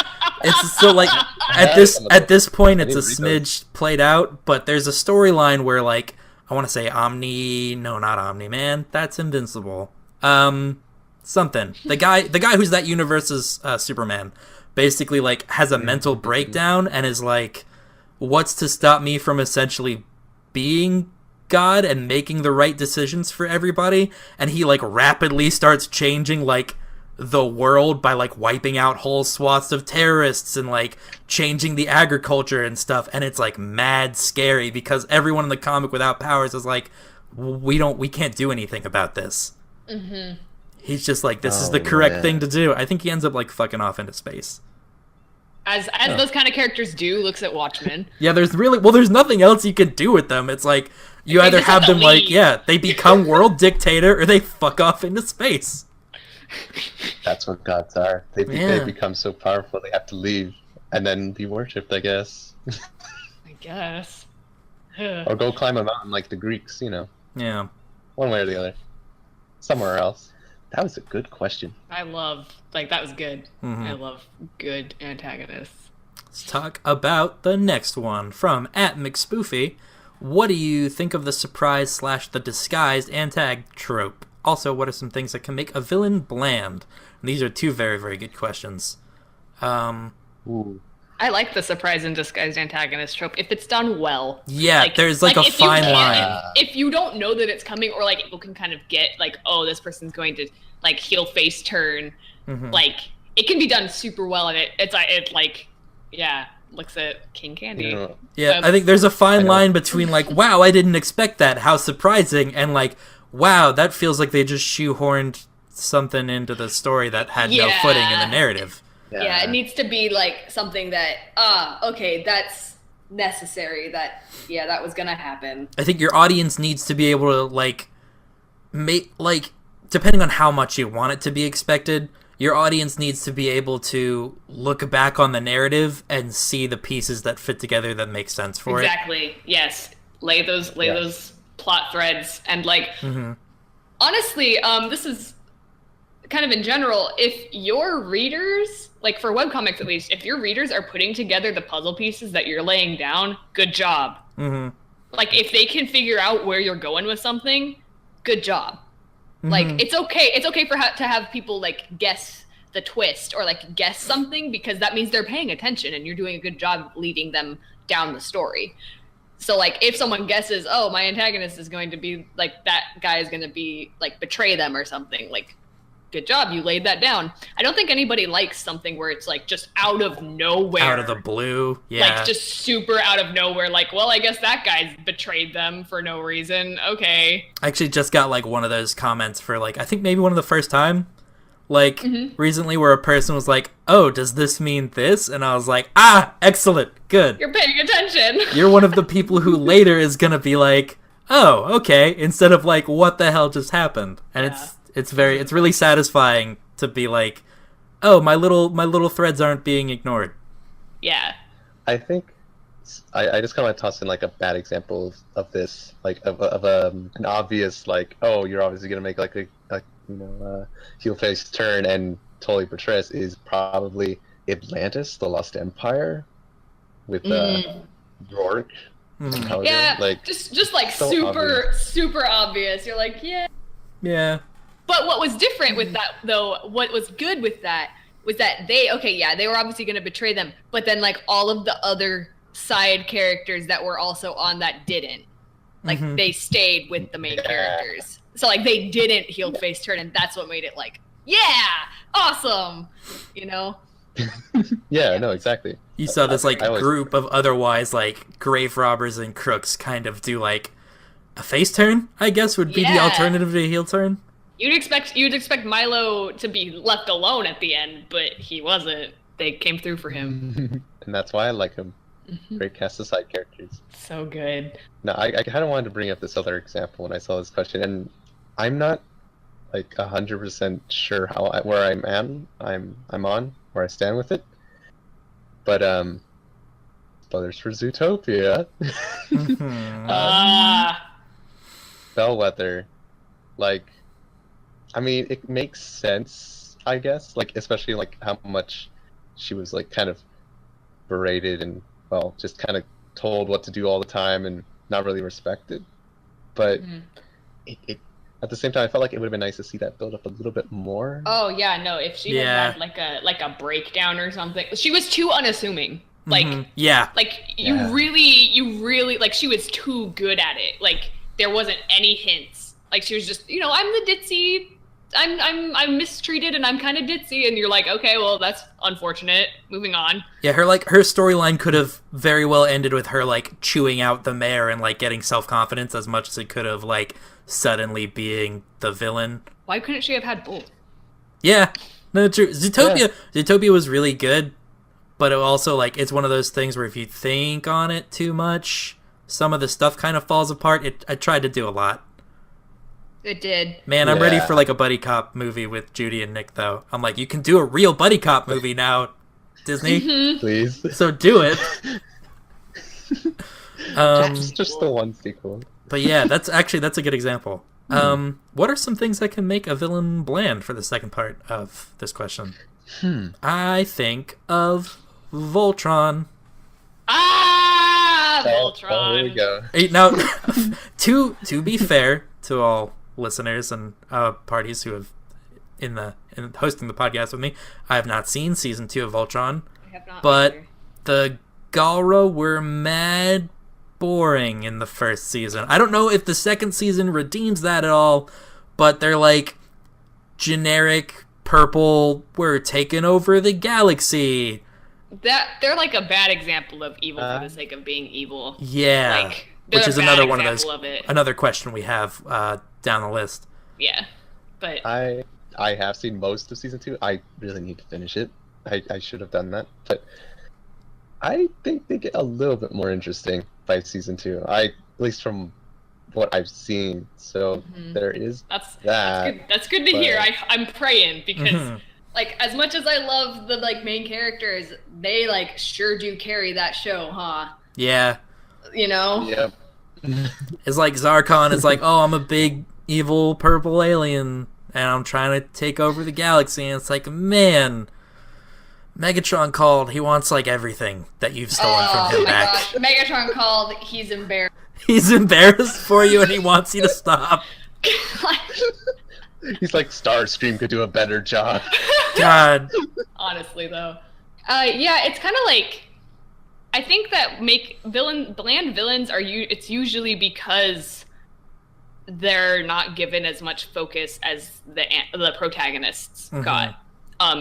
It's so like at this point it's a smidge played out, but there's a storyline where like I want to say not Omni-Man, that's Invincible. Something. The guy who's that universe's Superman basically like has a mental breakdown and is like, what's to stop me from essentially being God and making the right decisions for everybody? And he like rapidly starts changing like the world by like wiping out whole swaths of terrorists and like changing the agriculture and stuff, and it's like mad scary because everyone in the comic without powers is like, we can't do anything about this. He's just like, this is the correct thing to do. I think he ends up like fucking off into space. As those kind of characters do, looks at Watchmen. Yeah, there's nothing else you can do with them. It's like, you They either just have have to them like, leave. they become world dictator or they fuck off into space. that's what gods are. They become so powerful they have to leave and then be worshipped, I guess. I guess. Or go climb a mountain like the Greeks, you know. Yeah. One way or the other. Somewhere else. That was a good question. That was good. I love good antagonists. Let's talk about the next one from @McSpoofy. What do you think of the surprise / the disguised antag trope? Also, what are some things that can make a villain bland? And these are two very, very good questions. Ooh. I like the surprise and disguised antagonist trope if it's done well. Yeah, there's like a if you fine can't- line. If you don't know that it's coming, or like people can kind of get like, oh, this person's going to like heel face turn, like it can be done super well, and it like, yeah, looks at King Candy. Yeah, I think there's a fine line between like, wow, I didn't expect that, how surprising, and like, wow, that feels like they just shoehorned something into the story that had no footing in the narrative. Yeah, it needs to be like something that, okay, that's necessary. That was gonna happen. I think your audience needs to be able to like make like, depending on how much you want it to be expected, your audience needs to be able to look back on the narrative and see the pieces that fit together that make sense for it. Exactly. Yes. Lay those plot threads, and like honestly, this is kind of in general, if your readers, like for webcomics at least, if your readers are putting together the puzzle pieces that you're laying down, good job. Like if they can figure out where you're going with something, good job. Like it's okay to have people like guess the twist or like guess something, because that means they're paying attention and you're doing a good job leading them down the story. So like if someone guesses, oh, my antagonist is going to be like, that guy is going to be like betray them or something, like good job, you laid that down. I don't think anybody likes something where it's like just out of nowhere. Out of the blue, yeah. Like just super out of nowhere, like, well, I guess that guy's betrayed them for no reason. Okay. I actually just got like one of those comments for like, I think maybe one of the first time, like recently, where a person was like, oh, does this mean this? And I was like, excellent, good. You're paying attention. You're one of the people who later is gonna be like, oh, okay, instead of like, what the hell just happened? And it's really satisfying to be like, oh, my little threads aren't being ignored. Yeah. I think I just kind of toss in like a bad example of this, like of an obvious like, oh, you're obviously gonna make like a heel face turn and totally betray us, is probably Atlantis, the Lost Empire, with Rourke. Yeah, like just like so super obvious. You're like, Yeah. But what was different with that, though, what was good with that was that they were obviously going to betray them, but then like all of the other side characters that were also on that didn't. Like they stayed with the main characters. So like they didn't heel face turn, and that's what made it like, yeah, awesome, you know? Yeah, no, exactly. You saw this like group of otherwise like grave robbers and crooks kind of do like a face turn, I guess would be the alternative to a heel turn. You'd expect Milo to be left alone at the end, but he wasn't. They came through for him. and that's why I like him. Great cast of side characters. So good. Now, I kind of wanted to bring up this other example when I saw this question, and I'm not like 100% sure where I'm on where I stand with it. But spoilers for Zootopia. Bellwether, like, I mean, it makes sense, I guess, like, especially like how much she was like kind of berated and, well, just kind of told what to do all the time and not really respected. But it at the same time, I felt like it would have been nice to see that build up a little bit more. Oh yeah, no, if she had like a breakdown or something. She was too unassuming. Like like you really like, she was too good at it. Like there wasn't any hints. Like she was just, you know, I'm the ditzy, I'm mistreated and I'm kind of ditzy, and you're like, okay, well, that's unfortunate. Moving on. Yeah, her storyline could have very well ended with her like chewing out the mayor and like getting self-confidence as much as it could have like suddenly being the villain. Why couldn't she have had both? Yeah, no, true. Zootopia was really good, but it also like it's one of those things where if you think on it too much, some of the stuff kind of falls apart. I tried to do a lot. It did. Man, I'm ready for like a buddy cop movie with Judy and Nick, though. I'm like, you can do a real buddy cop movie now, Disney. Please. So do it. Just the one sequel. But yeah, that's a good example. What are some things that can make a villain bland for the second part of this question? I think of Voltron. Voltron. Oh, here we go. Now, to be fair to all listeners and parties who have in hosting the podcast with me, I have not seen season 2 of Voltron. I have not. But either. the Galra were mad boring in the first season. I don't know if the second season redeems that at all, but they're like generic purple, we're taking over the galaxy. They're like a bad example of evil for the sake of being evil. Yeah. Like, which is another one of those. Of another question we have down the list. Yeah, but I have seen most of season 2. I really need to finish it. I should have done that, but I think they get a little bit more interesting by season 2. At least from what I've seen. So there is that's good to hear. I'm praying because like, as much as I love the like main characters, they like sure do carry that show, huh? Yeah. You know? Yep. It's like Zarkon is like, oh, I'm a big evil purple alien and I'm trying to take over the galaxy, and it's like, man, Megatron called. He wants like everything that you've stolen from him back. Gosh. Megatron called. He's embarrassed. He's embarrassed for you and he wants you to stop. He's like, Starscream could do a better job. God. Honestly, though. Yeah, it's kind of like, I think that bland villains it's usually because they're not given as much focus as the protagonists got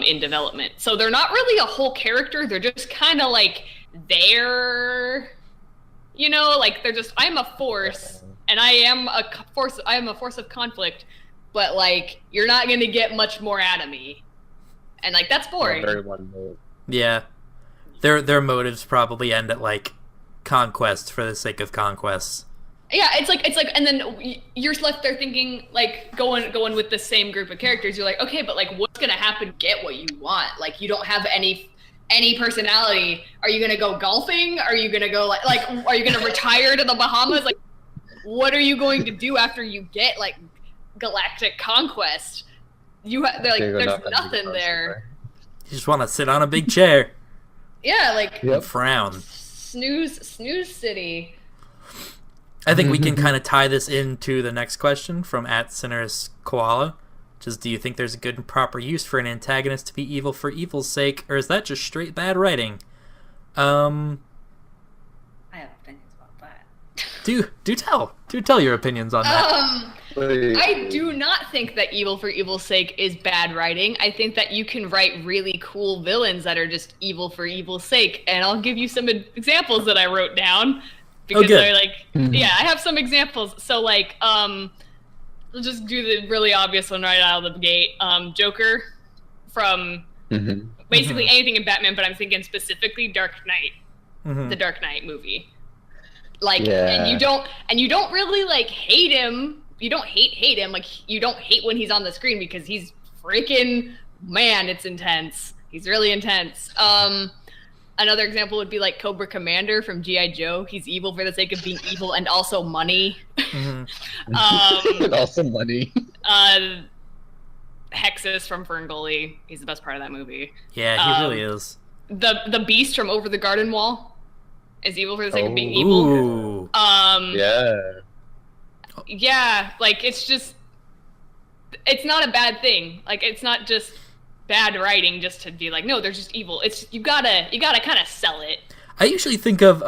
in development. So they're not really a whole character. They're just kind of like there, you know, like they're just, I'm a force and I am a force of conflict, but like you're not going to get much more out of me. And like that's boring. Very one note. Yeah. Their motives probably end at like conquest for the sake of conquests. Yeah, it's like, and then you're left there thinking, like, going with the same group of characters. You're like, okay, but like, what's gonna happen? Get what you want. Like, you don't have any personality. Are you gonna go golfing? Are you gonna go like are you gonna retire to the Bahamas? Like, what are you going to do after you get like galactic conquest? There's nothing there. You just want to sit on a big chair. Yeah, like and frown. Snooze city. I think we can kind of tie this into the next question from @SinnersKoala, which is, do you think there's a good and proper use for an antagonist to be evil for evil's sake, or is that just straight bad writing? I have opinions about that. Do tell your opinions on that. I do not think that evil for evil's sake is bad writing. I think that you can write really cool villains that are just evil for evil's sake, and I'll give you some examples that I wrote down. Because they're like, yeah, I have some examples. So like, we'll just do the really obvious one right out of the gate. Joker from Basically anything in Batman, but I'm thinking specifically Dark Knight, the Dark Knight movie. Like, and you don't really like hate him. You don't hate him. Like, you don't hate when he's on the screen because he's freaking, man, it's intense. He's really intense. Another example would be like Cobra Commander from G.I. Joe. He's evil for the sake of being evil and also money. And also money. Hexus from Ferngully. He's the best part of that movie. Yeah, he really is. The Beast from Over the Garden Wall is evil for the sake of being evil. Ooh. Yeah, like, it's just, it's not a bad thing. Like, it's not just bad writing just to be like, no, they're just evil. It's, you gotta kind of sell it. I usually think of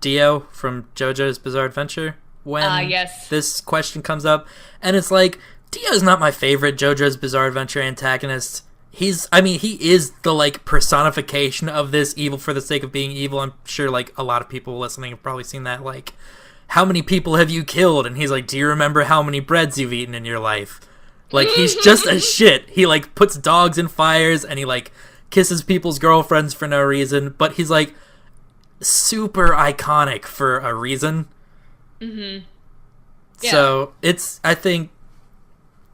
Dio from JoJo's Bizarre Adventure when this question comes up, and it's like, Dio's not my favorite JoJo's Bizarre Adventure antagonist. He is the, like, personification of this evil for the sake of being evil. I'm sure, like, a lot of people listening have probably seen that, like, how many people have you killed? And he's like, do you remember how many breads you've eaten in your life? Like, he's just a shit. He, like, puts dogs in fires, and he, like, kisses people's girlfriends for no reason, but he's, like, super iconic for a reason. Yeah. So, it's, I think,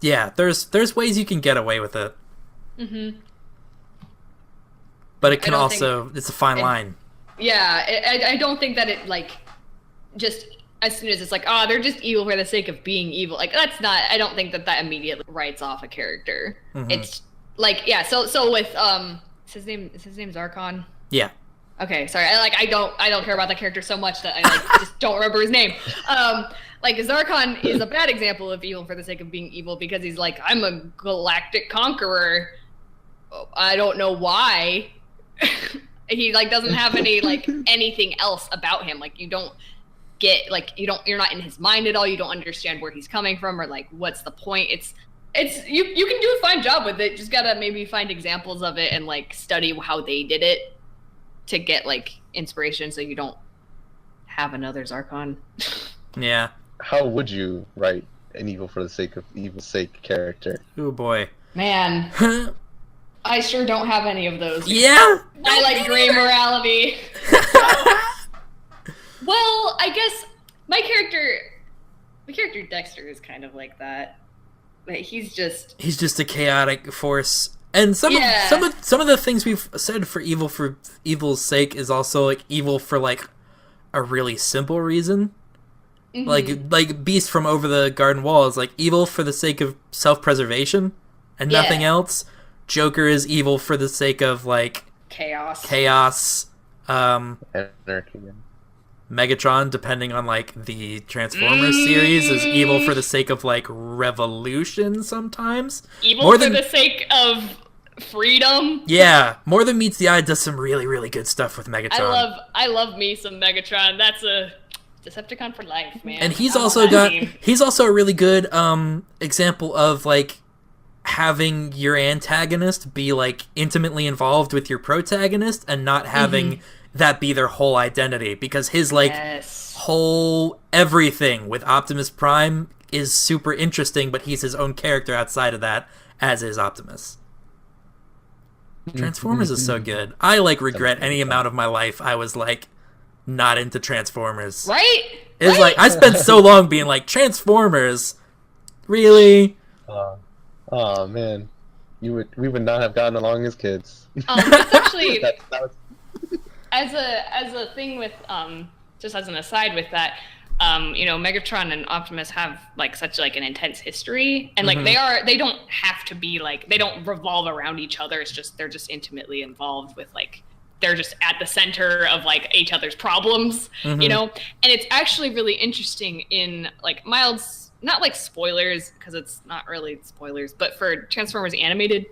yeah, there's ways you can get away with it. But it can also, it's a fine line. Yeah, I don't think that it, like, just as soon as it's like, oh, they're just evil for the sake of being evil. Like, that's not, I don't think that immediately writes off a character. It's like, yeah, so with, is his name Zarkon? Yeah. Okay, sorry. I don't care about the character so much that I like just don't remember his name. Like, Zarkon is a bad example of evil for the sake of being evil because he's like, I'm a galactic conqueror. I don't know why. He, like, doesn't have any, like, anything else about him. Like, you don't get, like, you're not in his mind at all. You don't understand where he's coming from or, like, what's the point. It's you can do a fine job with it. Just gotta maybe find examples of it and, like, study how they did it to get, like, inspiration so you don't have another Zarkon. Yeah. How would you write an evil for the sake of evil's sake character? Oh boy. Man. I sure don't have any of those. Yeah? I like gray morality. Well, I guess my character Dexter is kind of like that. But he's just a chaotic force. And some of the things we've said for evil's sake is also, like, evil for, like, a really simple reason. Like Beast from Over the Garden Wall is, like, evil for the sake of self-preservation and nothing else. Joker is evil for the sake of, like, chaos. Anarchy. Megatron, depending on, like, the Transformers series, is evil for the sake of, like, revolution sometimes. Evil for the sake of freedom. Yeah, More Than Meets the Eye does some really, really good stuff with Megatron. I love me some Megatron. That's a Decepticon for life, man. And he's also a really good example of, like, having your antagonist be, like, intimately involved with your protagonist and not having that be their whole identity, because his, like, whole everything with Optimus Prime is super interesting, but he's his own character outside of that, as is Optimus. Transformers is so good. I, like, regret any amount of my life I was, like, not into Transformers. Right? It's like, I spent so long being like, Transformers? Really? Oh man. We would not have gotten along as kids. It's actually that was... as a thing with just as an aside with that, you know, Megatron and Optimus have, like, such, like, an intense history, and, like, they don't have to be, like, they don't revolve around each other. It's just they're just intimately involved with, like, they're just at the center of, like, each other's problems, you know? And it's actually really interesting in, like, mild, not like spoilers, because it's not really spoilers, but for Transformers Animated,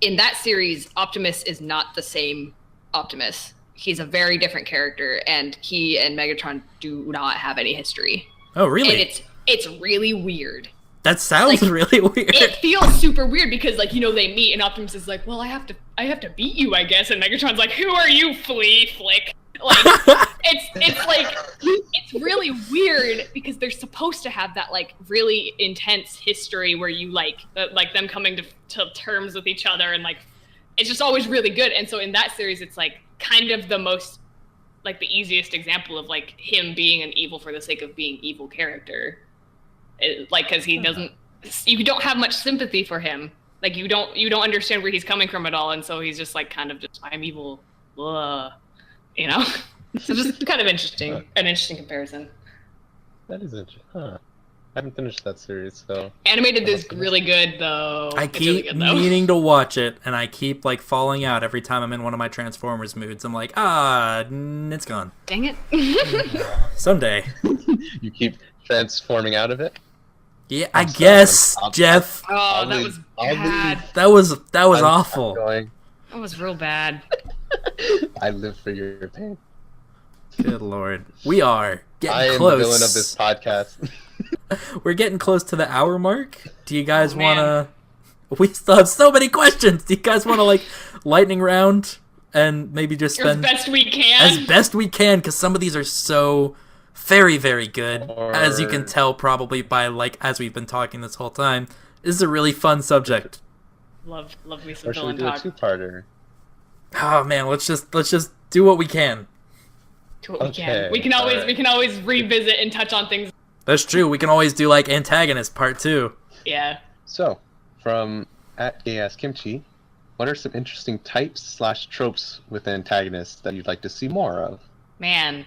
in that series, Optimus is not the same Optimus. He's a very different character, and he and Megatron do not have any history. Oh, really? And it's really weird. That sounds, like, really weird. It feels super weird because, like, you know, they meet and Optimus is like, well, I have to beat you, I guess. And Megatron's like, who are you, flea flick? Like, it's like, it's really weird because they're supposed to have that, like, really intense history where you, like them coming to terms with each other and, like, it's just always really good. And so in that series, it's like kind of the most, like the easiest example of like him being an evil for the sake of being evil character. Like, because he doesn't, you don't have much sympathy for him. Like you don't understand where he's coming from at all. And so he's just like kind of just, I'm evil, you know? So just kind of interesting, an interesting comparison. That is interesting. Huh. I haven't finished that series, so... Animated is really good, though. I keep meaning to watch it, and I keep, like, falling out every time I'm in one of my Transformers moods. I'm like, it's gone. Dang it. Someday. You keep transforming out of it? Yeah, I guess, Jeff. Oh, that was bad. That was awful. That was real bad. I live for your pain. Good lord. We are getting close. I am the villain of this podcast. We're getting close to the hour mark. Do you guys want to... We still have so many questions. Do you guys want to, like, lightning round and maybe just spend... As best we can. As best we can, because some of these are so very, very good. As you can tell probably by, like, as we've been talking this whole time. This is a really fun subject. Love me some or should we villain do talk. a two-parter? Oh, man, let's just do what we can. Do what we can. We can always revisit and touch on things. That's true. We can always do, like, Antagonist Part 2. Yeah. So, from @GayAssKimchi, what are some interesting types/tropes with antagonists that you'd like to see more of? Man.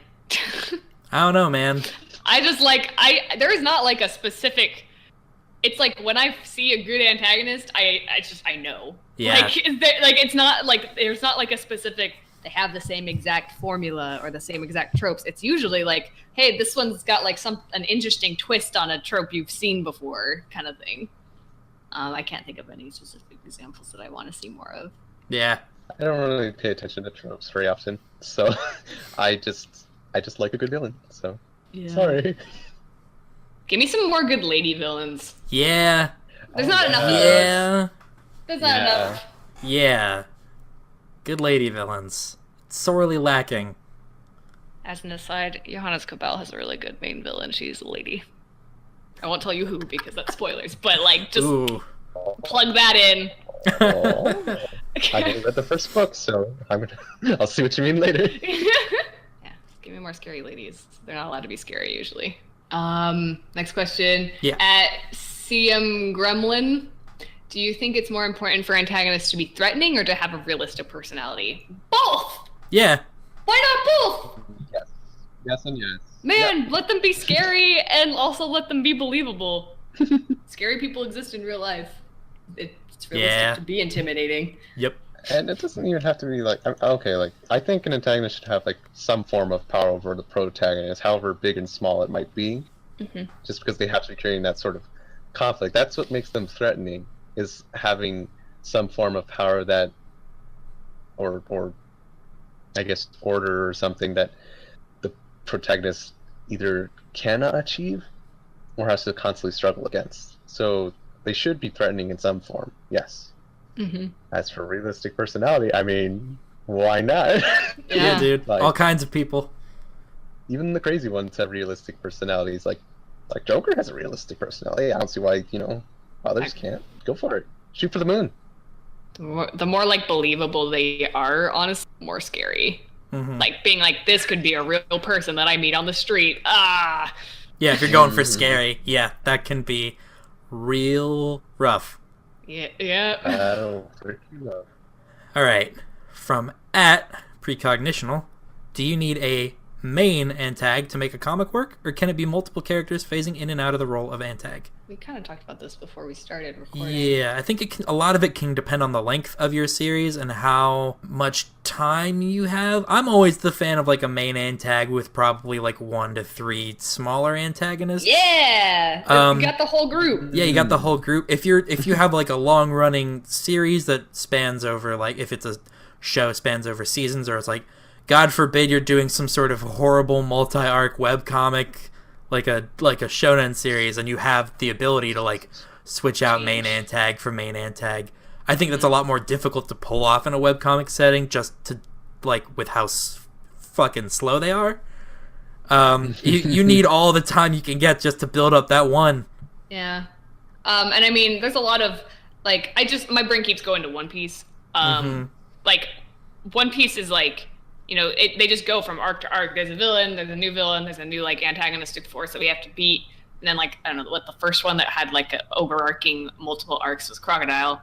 I don't know, man. I just like, there is not like a specific, it's like when I see a good antagonist, I know. Yeah. Like, it's not like, there's not like a specific, they have the same exact formula or the same exact tropes. It's usually like, hey, this one's got like an interesting twist on a trope you've seen before, kind of thing. I can't think of any specific examples that I want to see more of. Yeah. I don't really pay attention to tropes very often, so I just like a good villain. So sorry. Give me some more good lady villains. Yeah. There's not enough of those. Yeah. There's not enough. Yeah. Good lady villains. It's sorely lacking. As an aside, Johannes Cabal has a really good main villain. She's a lady. I won't tell you who because that's spoilers, but like just plug that in. I didn't read the first book, so I'll see what you mean later. Yeah, give me more scary ladies. They're not allowed to be scary usually. Next question. Yeah. CM Gremlin. Do you think it's more important for antagonists to be threatening or to have a realistic personality? Both! Yeah. Why not both? Yes. Yes and yes. Man, let them be scary and also let them be believable. Scary people exist in real life. It's realistic to be intimidating. Yep. And it doesn't even have to be like, okay, like, I think an antagonist should have like some form of power over the protagonist, however big and small it might be. Mm-hmm. Just because they have to be creating that sort of conflict. That's what makes them threatening, is having some form of power that, or I guess order or something that the protagonist either cannot achieve or has to constantly struggle against. So they should be threatening in some form, yes. Mm-hmm. As for realistic personality, I mean, why not? Yeah, dude. Like, all kinds of people. Even the crazy ones have realistic personalities. Like Joker has a realistic personality. I don't see why, others can't. Go for it. Shoot for the moon. The more like believable they are, honestly, the more scary. Mm-hmm. Like being like, this could be a real person that I meet on the street. Yeah, if you're going for scary, that can be real rough. Yeah. Pretty rough. All right. From @Precognitional, do you need a main antag to make a comic work, or can it be multiple characters phasing in and out of the role of antag? We kind of talked about this before we started recording. Yeah, I think a lot of it can depend on the length of your series and how much time you have. I'm always the fan of like a main antag with probably like 1 to 3 smaller antagonists. Yeah, you got the whole group. Yeah, you got the whole group. If you have like a long running series that spans over, like if it's a show spans over seasons, or it's like, God forbid you're doing some sort of horrible multi-arc webcomic, like a shonen series, and you have the ability to like switch out main antag for main antag. I think that's a lot more difficult to pull off in a webcomic setting, just to like with how fucking slow they are. You need all the time you can get just to build up that one. Yeah. And I mean, there's a lot of like, my brain keeps going to One Piece. Like One Piece is like, you know, they just go from arc to arc. There's a villain, there's a new villain, there's a new like antagonistic force that we have to beat. And then like, I don't know what the first one that had like an overarching multiple arcs was Crocodile,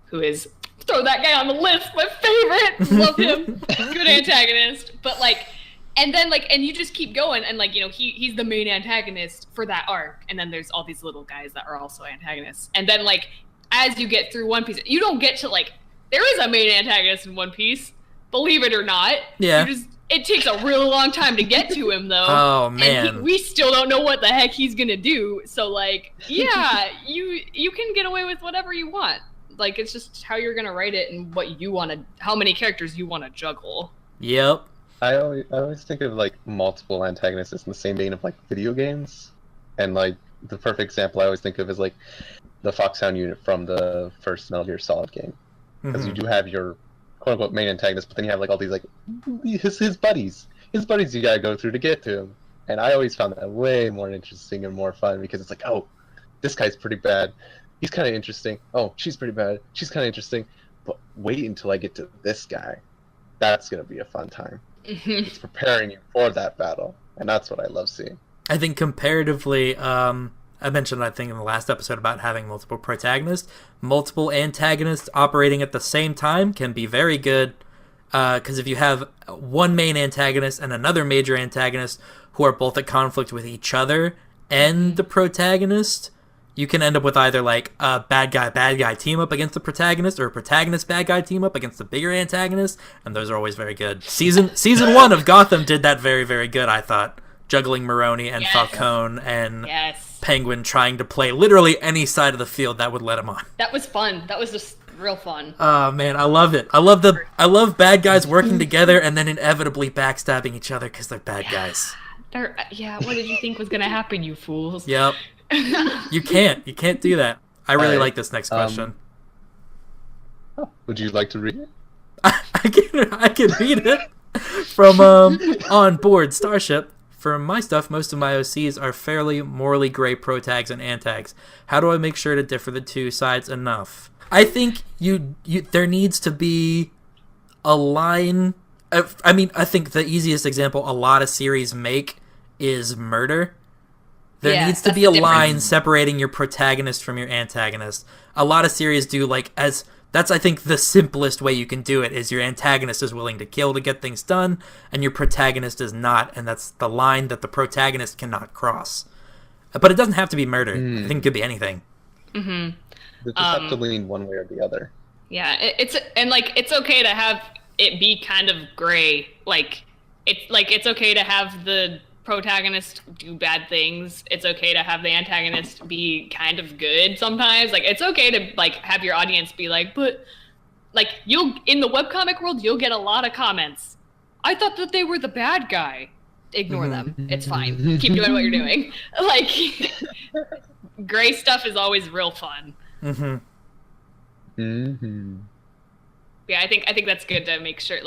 who is, throw that guy on the list, my favorite. Love him. Good antagonist. But like, and then like, and you just keep going, and like, you know, he's the main antagonist for that arc, and then there's all these little guys that are also antagonists. And then like, as you get through One Piece, you don't get to like, there is a main antagonist in One Piece, believe it or not. Yeah. It takes a really long time to get to him though. Oh man. And we still don't know what the heck he's gonna do. So like, yeah, you can get away with whatever you want. Like, it's just how you're gonna write it and what you want to, how many characters you want to juggle. Yep. I always think of like multiple antagonists in the same vein of like video games, and like the perfect example I always think of is like the Foxhound unit from the first Metal Gear Solid game, because you do have your quote unquote main antagonist, but then you have like all these like his buddies you gotta go through to get to him, and I always found that way more interesting and more fun, because it's like, oh, this guy's pretty bad, he's kind of interesting. Oh, she's pretty bad, she's kind of interesting, but wait until I get to this guy. That's gonna be a fun time. It's preparing you for that battle, and that's what I love seeing. I think comparatively, I mentioned, I think, in the last episode about having multiple protagonists. Multiple antagonists operating at the same time can be very good, because if you have one main antagonist and another major antagonist who are both at conflict with each other and the protagonist, you can end up with either like a bad guy team up against the protagonist, or a protagonist bad guy team up against the bigger antagonist, and those are always very good. Season 1 of Gotham did that very, very good, I thought. Juggling Maroni and Falcone and Penguin, trying to play literally any side of the field that would let him on. That was fun. That was just real fun. Oh man, I love it. I love bad guys working together and then inevitably backstabbing each other because they're bad guys. What did you think was gonna happen, you fools? Yep. You can't do that. I really like this next question. Would you like to read it? I can read it from On Board Starship. For my stuff, most of my OCs are fairly morally gray protags and antags. How do I make sure to differ the two sides enough? I think there needs to be a line. I mean, I think the easiest example a lot of series make is murder. There needs to be a line separating your protagonist from your antagonist. A lot of series do that's, I think, the simplest way you can do it, is your antagonist is willing to kill to get things done, and your protagonist is not, and that's the line that the protagonist cannot cross. But it doesn't have to be murder. I think it could be anything. You just have to lean one way or the other. Yeah, it's okay to have it be kind of gray. It's okay to have the protagonist do bad things. It's okay to have the antagonist be kind of good sometimes. Like, it's okay to have your audience be like, but you'll, in the webcomic world, you'll get a lot of comments. I thought that they were the bad guy. Ignore them. It's fine. Keep doing what you're doing. Gray stuff is always real fun. Yeah, I think that's good to make sure,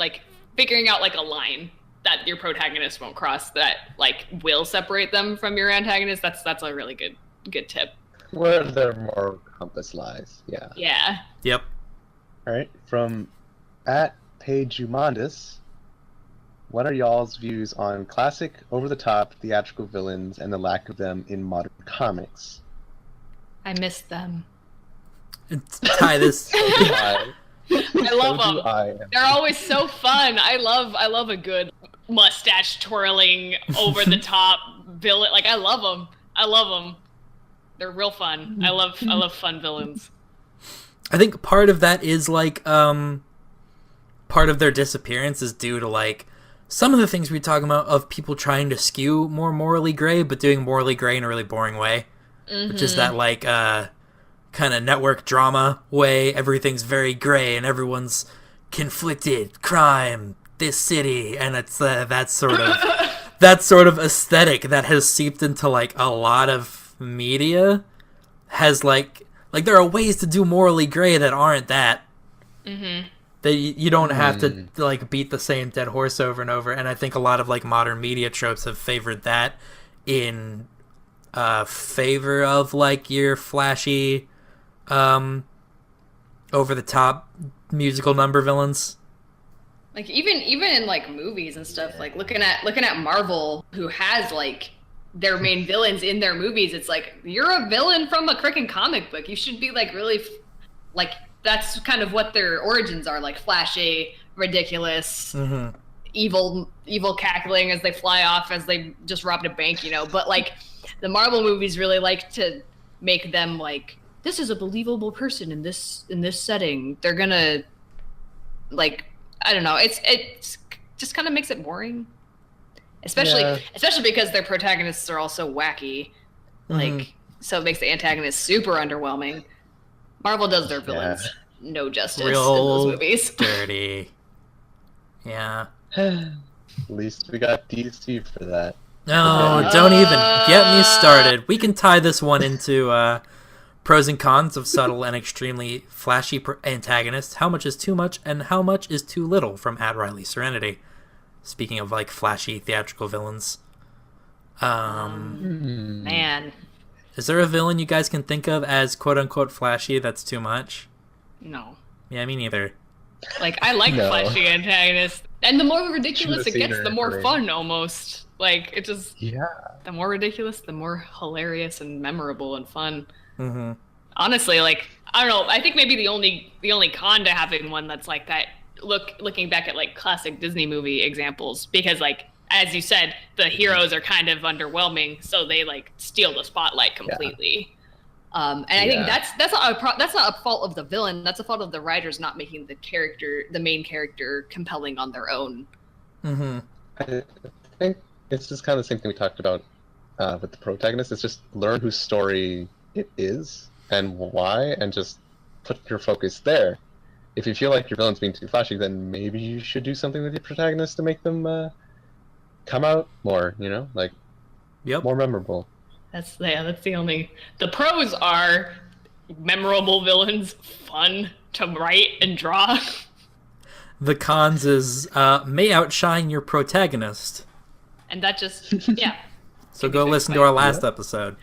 figuring out a line that your protagonist won't cross, that will separate them from your antagonist. That's a really good tip. Where their moral compass lies. Yeah. Yep. All right. From @PageHumandus, what are y'all's views on classic, over-the-top theatrical villains and the lack of them in modern comics? I miss them. Tie this. I love them. They're always so fun. I love a good mustache twirling, over the top villain. I love them. They're real fun. I love fun villains. I think part of that is part of their disappearance is due to some of the things we talk about of people trying to skew more morally gray, but doing morally gray in a really boring way, which is that kind of network drama way. Everything's very gray and everyone's conflicted, crime, this city, and it's that sort of aesthetic that has seeped into a lot of media. Has there are ways to do morally gray that aren't that. That you don't have to beat the same dead horse over and over. And I think a lot of modern media tropes have favored that in favor of your flashy, over the top musical number villains. Like even in like movies and stuff, like looking at Marvel, who has like their main villains in their movies, it's like, you're a villain from a freaking comic book. You should be like really like, that's kind of what their origins are, like flashy, ridiculous, evil cackling as they fly off as they just robbed a bank, you know. But like the Marvel movies really like to make them like, this is a believable person in this setting. They're gonna like, I don't know. It's just kind of makes it boring, especially because their protagonists are also wacky. Like, so it makes the antagonist super underwhelming. Marvel does their villains no justice in those movies. Dirty. Yeah. At least we got DC for that. No, don't even get me started. We can tie this one into pros and cons of subtle and extremely flashy antagonists. How much is too much and how much is too little from @Riley Serenity. Speaking of like flashy theatrical villains. Man. Is there a villain you guys can think of as quote-unquote flashy that's too much? No. Yeah, me neither. Like, I like flashy antagonists. And the more ridiculous it gets, the more fun, almost. Like, it just... Yeah. The more ridiculous, the more hilarious and memorable and fun. Mm-hmm. Honestly, like, I don't know, I think maybe the only con to having one that's like that, looking back at, like, classic Disney movie examples, because, like, as you said, the heroes are kind of underwhelming, so they like steal the spotlight completely. And I think that's not a fault of the villain. That's a fault of the writers not making the main character, compelling on their own. Mm-hmm. I think it's just kind of the same thing we talked about with the protagonist. It's just learn whose story it is and why, and just put your focus there. If you feel like your villain's being too flashy, then maybe you should do something with your protagonist to make them come out more, you know, like more memorable. That's the only. The pros are memorable villains, fun to write and draw. The cons is may outshine your protagonist. And that just So go listen to our last episode.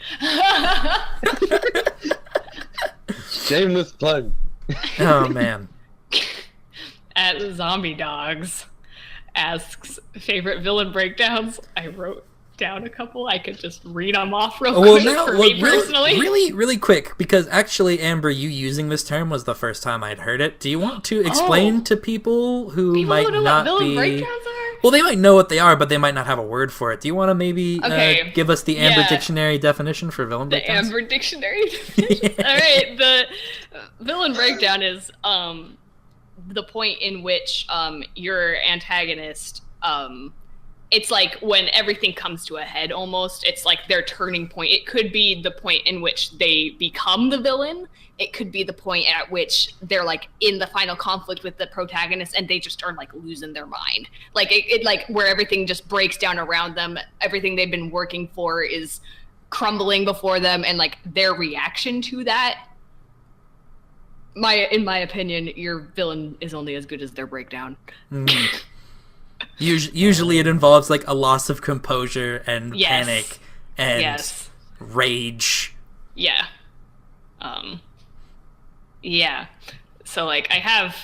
Shameless plug. Oh man. At Zombie Dogs asks favorite villain breakdowns. I wrote down a couple. I could just read them off real quick for me personally. Really quick, because actually, Amber, you using this term was the first time I'd heard it. Do you want to explain to people who might know not what villain be... breakdowns are? Well, they might know what they are, but they might not have a word for it. Do you want to maybe give us the Amber Dictionary definition for villain breakdowns? The Amber Dictionary definition? All right, the villain breakdown is the point in which your antagonist, it's like when everything comes to a head almost. It's like their turning point. It could be the point in which they become the villain. It could be the point at which they're like in the final conflict with the protagonist and they just are like losing their mind. Like it like where everything just breaks down around them. Everything they've been working for is crumbling before them, and like their reaction to that. In my opinion, your villain is only as good as their breakdown. Usually it involves like a loss of composure and panic and rage. Yeah. Yeah. So like I have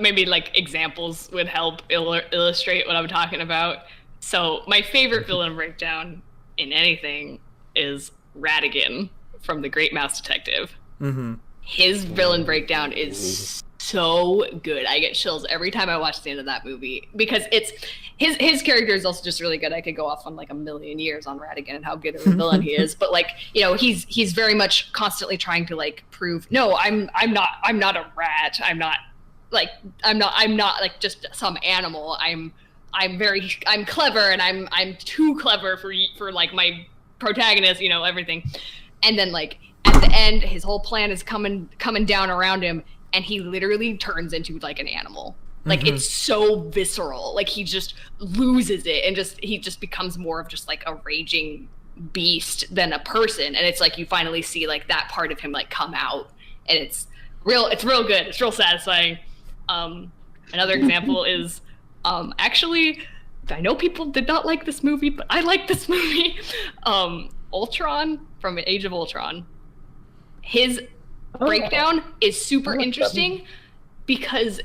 maybe like examples would help illustrate what I'm talking about. So my favorite villain breakdown in anything is Ratigan from The Great Mouse Detective. Mm-hmm. His villain breakdown is so good. I get chills every time I watch the end of that movie because it's his character is also just really good. I could go off on like a million years on Ratigan and how good of a villain he is, but like, you know, he's very much constantly trying to like prove, no, I'm not a rat. I'm not like just some animal. I'm clever, and I'm too clever for like my protagonist, you know, everything. And then like at the end, his whole plan is coming down around him, and he literally turns into like an animal. Like it's so visceral. Like he just loses it, and he just becomes more of just like a raging beast than a person. And it's like you finally see like that part of him like come out, and it's real good. It's real satisfying. Another example is actually, I know people did not like this movie, but I like this movie. Ultron from Age of Ultron. His breakdown is super interesting because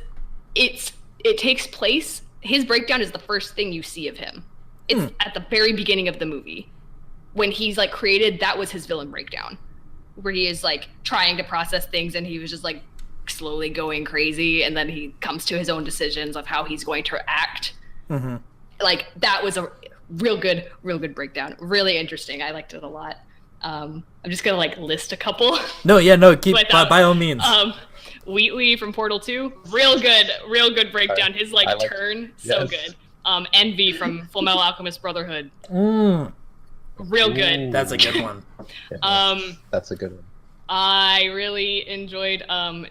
it takes place. His breakdown is the first thing you see of him. It's at the very beginning of the movie. When he's like created, that was his villain breakdown, where he is like trying to process things and he was just like slowly going crazy, and then he comes to his own decisions of how he's going to act. Like that was a real good breakdown. Really interesting. I liked it a lot. I'm just gonna like list a couple. No, keep by all means. Wheatley from Portal 2, real good breakdown. His like turn, so good. Envy from Fullmetal Alchemist Brotherhood. Real good. That's a good one. That's a good one. I really enjoyed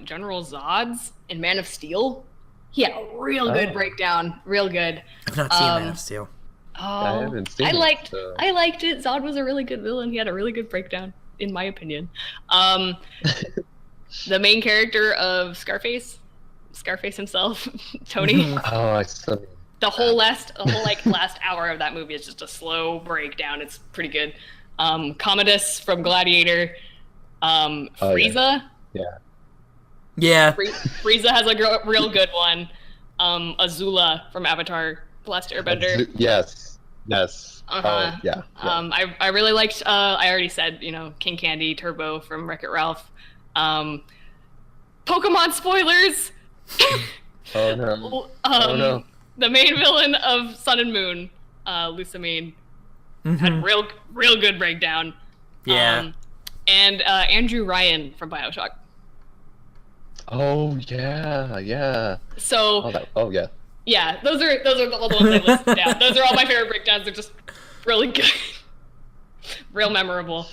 General Zod's in Man of Steel. He had a real good breakdown. Real good. I've not seen Man of Steel. I haven't seen I liked it. Zod was a really good villain. He had a really good breakdown, in my opinion. The main character of Scarface himself, Tony. Oh, I saw. The whole last hour of that movie is just a slow breakdown. It's pretty good. Commodus from Gladiator. Frieza. Yeah. Frieza has a real good one. Azula from Avatar: The Last Airbender. Yes. Uh-huh. Oh, yeah. I really liked. I already said, King Candy, Turbo from Wreck-It Ralph. Pokemon spoilers. Oh no. Oh no. The main villain of Sun and Moon, Lusamine, had real good breakdown. Yeah. And Andrew Ryan from BioShock. Oh yeah. So. Yeah. Yeah, those are all the ones I listed down. Those are all my favorite breakdowns. They're just really good, real memorable.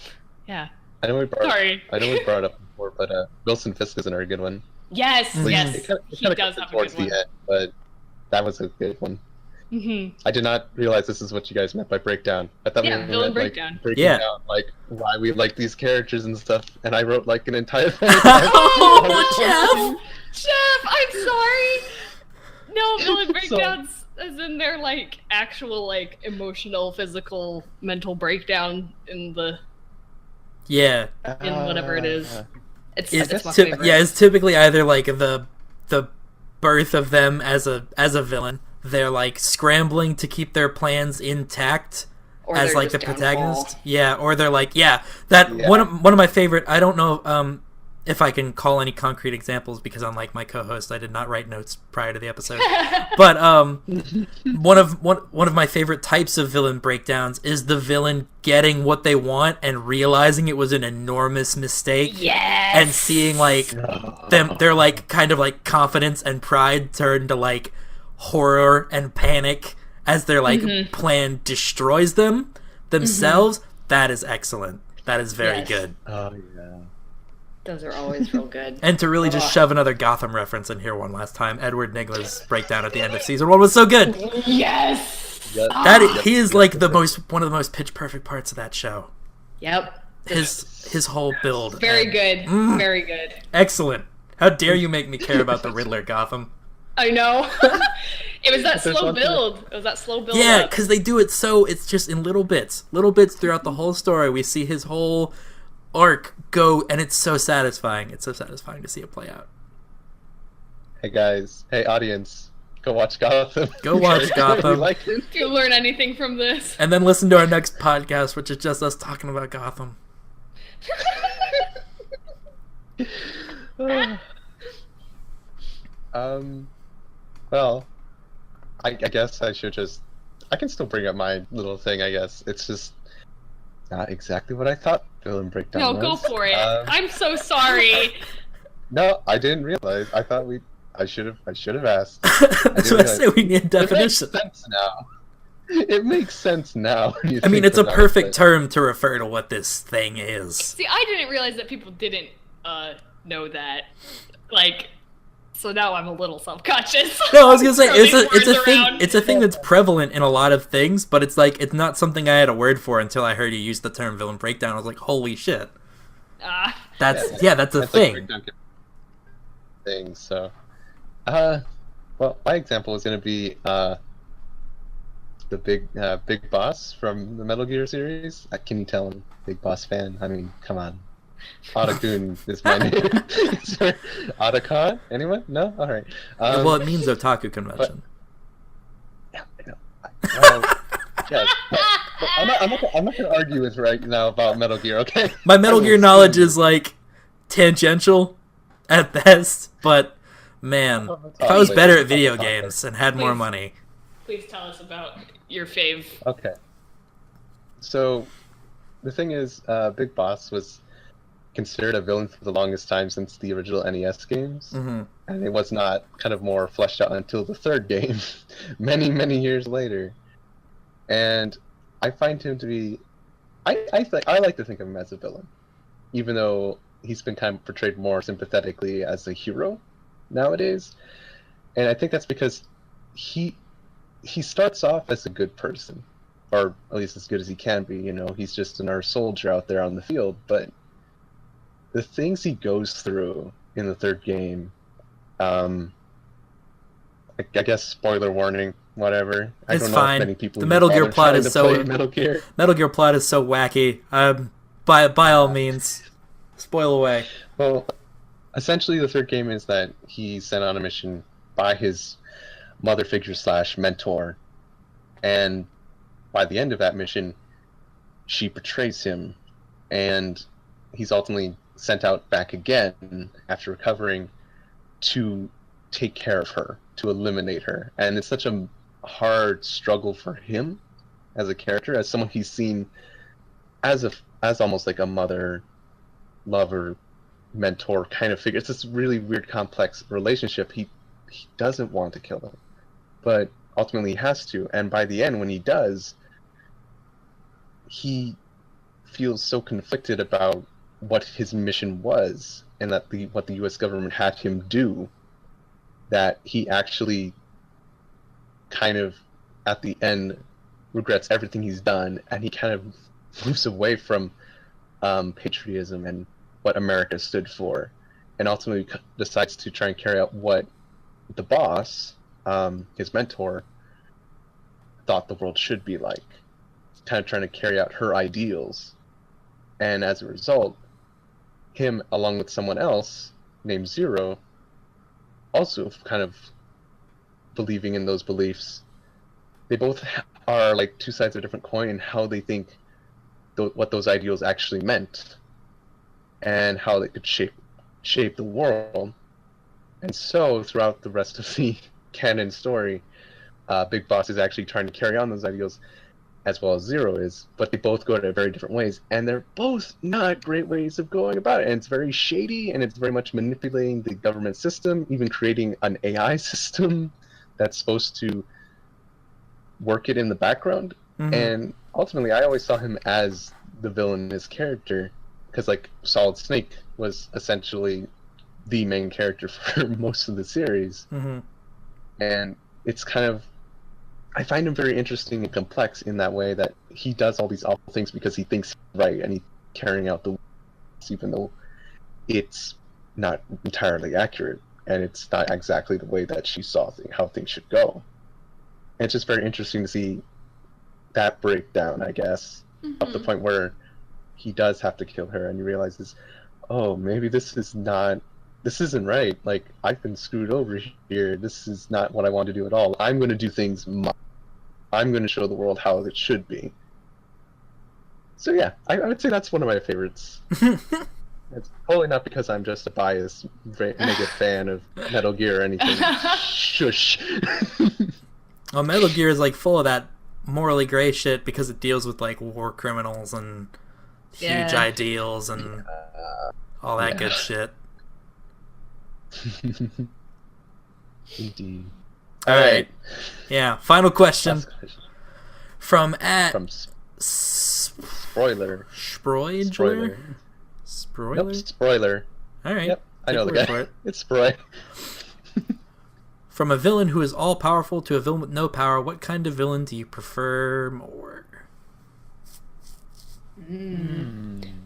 Yeah. I know we brought it up before, but Wilson Fisk is another good one. Yes. He does have a good one. End, but that was a good one. I did not realize this is what you guys meant by breakdown. I thought we meant breakdown. Like, breaking down like why we like these characters and stuff. And I wrote like an entire. Jeff, I'm sorry. No, villain breakdowns, as in their like actual like emotional, physical, mental breakdown in the. Yeah. In whatever it is. It's my favorite. Yeah, it's typically either like the birth of them as a villain. They're like scrambling to keep their plans intact as like the protagonist. Yeah, or they're like one of my favorite. I don't know if I can call any concrete examples because unlike my co-host, I did not write notes prior to the episode. But one of my favorite types of villain breakdowns is the villain getting what they want and realizing it was an enormous mistake. Yes. And seeing like their like kind of like confidence and pride turn to like horror and panic as their like plan destroys themselves. That is excellent. That is very good. Oh yeah. Those are always real good. And to really just shove another Gotham reference in here one last time, Edward Nigma's breakdown at the end of season 1 was so good. Yes. He is like one of the most pitch perfect parts of that show. Yep. His whole build. Very good. Very good. Excellent. How dare you make me care about the Riddler Gotham? I know. It was that slow build. Yeah, because they do it so it's just in little bits throughout the whole story. We see his whole arc go, and it's so satisfying. It's so satisfying to see it play out. Hey guys, hey audience, go watch Gotham. Go watch Gotham. If you learn anything from this, and then listen to our next podcast, which is just us talking about Gotham. Well, I guess I should I can still bring up my little thing, I guess. It's just not exactly what I thought villain breakdown was. No, go for it. I'm so sorry. No, I didn't realize. I thought I should have asked. That's what I say, we need a definition. It makes sense now. It makes sense now. I mean, it's a perfect term to refer to what this thing is. See, I didn't realize that people didn't know that. Like, so now I'm a little self-conscious. No, I was gonna say it's a thing that's prevalent in a lot of things, but it's like it's not something I had a word for until I heard you use the term villain breakdown. I was like, holy shit. That's a thing. Thing. So, well, my example is gonna be the big boss from the Metal Gear series. Can you tell I'm a big boss fan? I mean, come on. Otakun is my name. Otakon? Anyone? No? Alright. Well, it means otaku convention. Yeah, I know. Well, yes. But I'm not going to argue with right now about Metal Gear, okay? My Metal Gear knowledge is, like, tangential at best, but, man, if I was better at video games and had more money... Please tell us about your fave. Okay. So, the thing is, Big Boss was considered a villain for the longest time since the original NES games, and it was not kind of more fleshed out until the third game, many years later. And I find him to be, I like to think of him as a villain, even though he's been kind of portrayed more sympathetically as a hero nowadays. And I think that's because he starts off as a good person, or at least as good as he can be. You know, he's just another soldier out there on the field, but the things he goes through in the third game, I guess spoiler warning, whatever. I It's don't know fine. if many people The Metal Gear bother plot trying is to so play Metal Gear. Metal Gear plot is so wacky. By all means, spoil away. Well, essentially the third game is that he's sent on a mission by his mother figure / mentor, and by the end of that mission, she betrays him, and he's ultimately sent out back again after recovering to take care of her, to eliminate her. And it's such a hard struggle for him as a character, as someone he's seen as almost like a mother, lover, mentor kind of figure. It's this really weird, complex relationship. He doesn't want to kill her, but ultimately he has to. And by the end, when he does, he feels so conflicted about what his mission was and that what the U.S. government had him do, that he actually kind of at the end regrets everything he's done, and he kind of moves away from patriotism and what America stood for, and ultimately decides to try and carry out what the boss, his mentor, thought the world should be like, kind of trying to carry out her ideals. And as a result, him, along with someone else named Zero, also kind of believing in those beliefs. They both are like two sides of a different coin in how they think what those ideals actually meant, and how they could shape the world. And so, throughout the rest of the canon story, Big Boss is actually trying to carry on those ideals, as well as Zero is, but they both go to very different ways, and they're both not great ways of going about it. And it's very shady, and it's very much manipulating the government system, even creating an AI system that's supposed to work it in the background. And ultimately, I always saw him as the villain, his character, because like Solid Snake was essentially the main character for most of the series. And it's kind of, I find him very interesting and complex in that way, that he does all these awful things because he thinks he's right, and he's carrying out the even though it's not entirely accurate, and it's not exactly the way that she saw how things should go. And it's just very interesting to see that breakdown, I guess, up the point where he does have to kill her, and he realizes, oh, maybe this isn't right. Like, I've been screwed over here. This is not what I want to do at all. I'm going to do things I'm going to show the world how it should be. So yeah, I would say that's one of my favorites. It's totally not because I'm just a biased, mega fan of Metal Gear or anything. Shush. Well, Metal Gear is like full of that morally gray shit because it deals with like war criminals and huge ideals and all that good shit. Indeed. All right. Yeah. Final question from Spoiler. Sproidler. Nope, spoiler. All right. Yep, I know the guy. For it. It's Sproy. From a villain who is all powerful to a villain with no power, what kind of villain do you prefer more?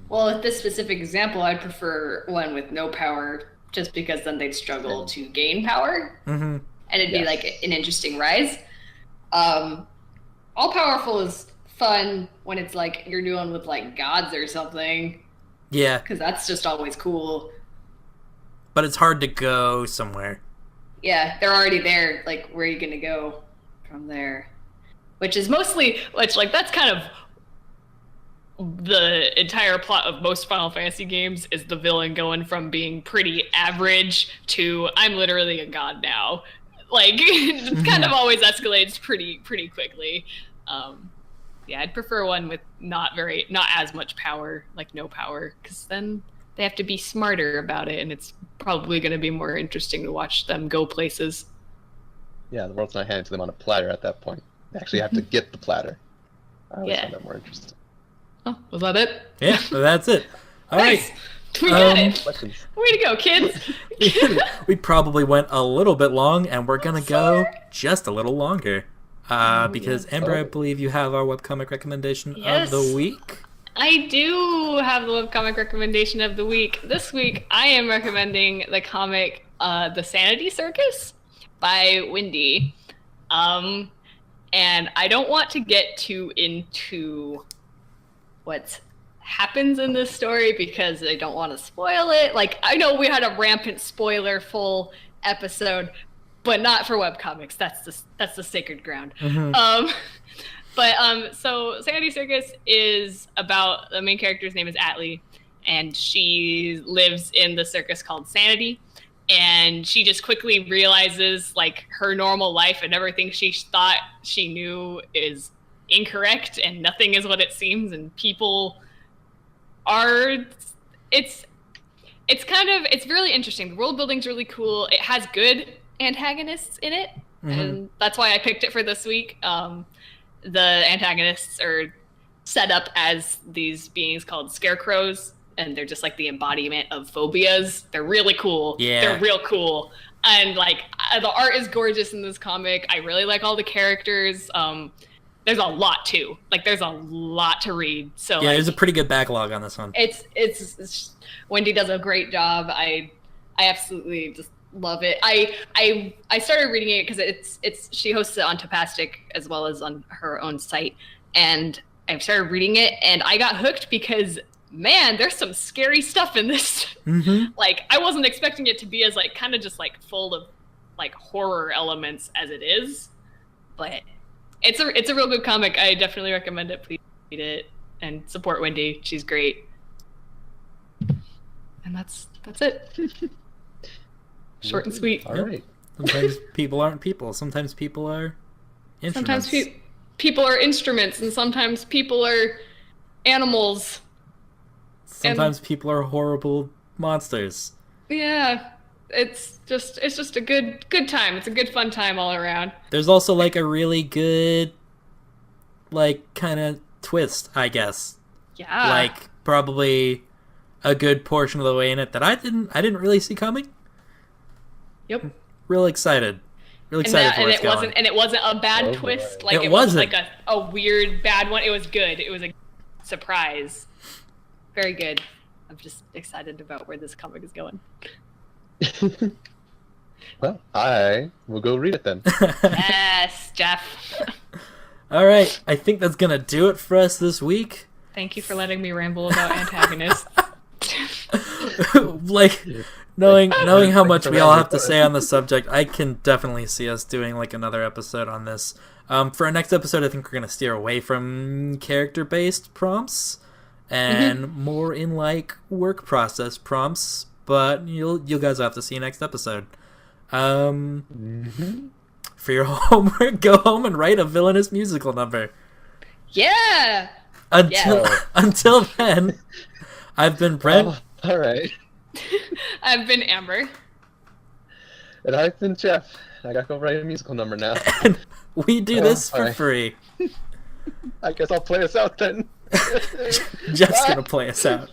Well, with this specific example, I'd prefer one with no power, just because then they'd struggle to gain power, and it'd be like an interesting rise. All powerful is fun when it's like you're doing with like gods or something. Yeah, because that's just always cool. but it's hard to go somewhere. Yeah, they're already there. Like, where are you gonna go from there? Which is mostly, that's kind of the entire plot of most Final Fantasy games, is the villain going from being pretty average to I'm literally a god now. Like, it kind of always escalates pretty quickly. Yeah, I'd prefer one with not as much power, like no power, because then they have to be smarter about it, and it's probably going to be more interesting to watch them go places. Yeah, the world's not handed to them on a platter at that point. They actually have to get the platter. I always Yeah. find that more interesting. Oh, was that it? Yeah, so that's it. All Nice. right. We got it. Questions? Way to go, kids. We probably went a little bit long, and we're gonna go just a little longer. Because Amber, I believe you have our webcomic recommendation Yes. of the week. I do have the webcomic recommendation of the week. This week, I am recommending the comic The Sanity Circus by Wendy. And I don't want to get too into what happens in this story because I don't want to spoil it. Like, I know we had a rampant spoiler-full episode, but not for webcomics. That's the sacred ground. So Sanity Circus is about, the main character's name is Atlee, and she lives in the circus called Sanity, and she just quickly realizes, like, her normal life and everything she thought she knew is incorrect, and nothing is what it seems, and people are, it's really interesting. The world building's really cool. It has good antagonists in it, and that's why I picked it for this week. The antagonists are set up as these beings called scarecrows, and they're just like the embodiment of phobias. They're really cool. Yeah. They're real cool. And like, the art is gorgeous in this comic. I really like all the characters. There's a lot too. Like, there's a lot to read. So Yeah, like, there's a pretty good backlog on this one. it's Wendy does a great job. I absolutely just love it. I started reading it because it's she hosts it on Tapastic as well as on her own site, and I started reading it and I got hooked because, man, there's some scary stuff in this. Like, I wasn't expecting it to be as like kind of just like full of like horror elements as it is, but it's a real good comic. I definitely recommend it. Please read it and support Wendy. She's great. And that's it. Short and sweet. All right. Sometimes people aren't people. Sometimes people are instruments. Sometimes people are instruments, and sometimes people are animals. Sometimes people are horrible monsters. Yeah, it's just a good time. It's a good fun time all around. There's also like a really good, like, kind of twist, I guess. Yeah. Like, probably a good portion of the way in it that I didn't really see coming. Yep. Real excited. Real excited for where it's going. It wasn't a bad Oh, twist. boy. Like, It it wasn't wasn't. like a weird bad one. It was good. It was a surprise. Very good. I'm just excited about where this comic is going. Well, I will go read it then. Yes, Jeff. All right, I think that's gonna do it for us this week. Thank you for letting me ramble about antagonists. Like, knowing how much for we all having have to say on the subject, I can definitely see us doing like another episode on this. For our next episode, I think we're gonna steer away from character-based prompts and more in like work process prompts. But you guys will have to see next episode. For your homework, go home and write a villainous musical number. Yeah. Until then, I've been Brent. Oh, all right. I've been Amber. And I've been Jeff. I gotta go write a musical number now. And we do this for alright. free. I guess I'll play us out then. Jeff's gonna play us out.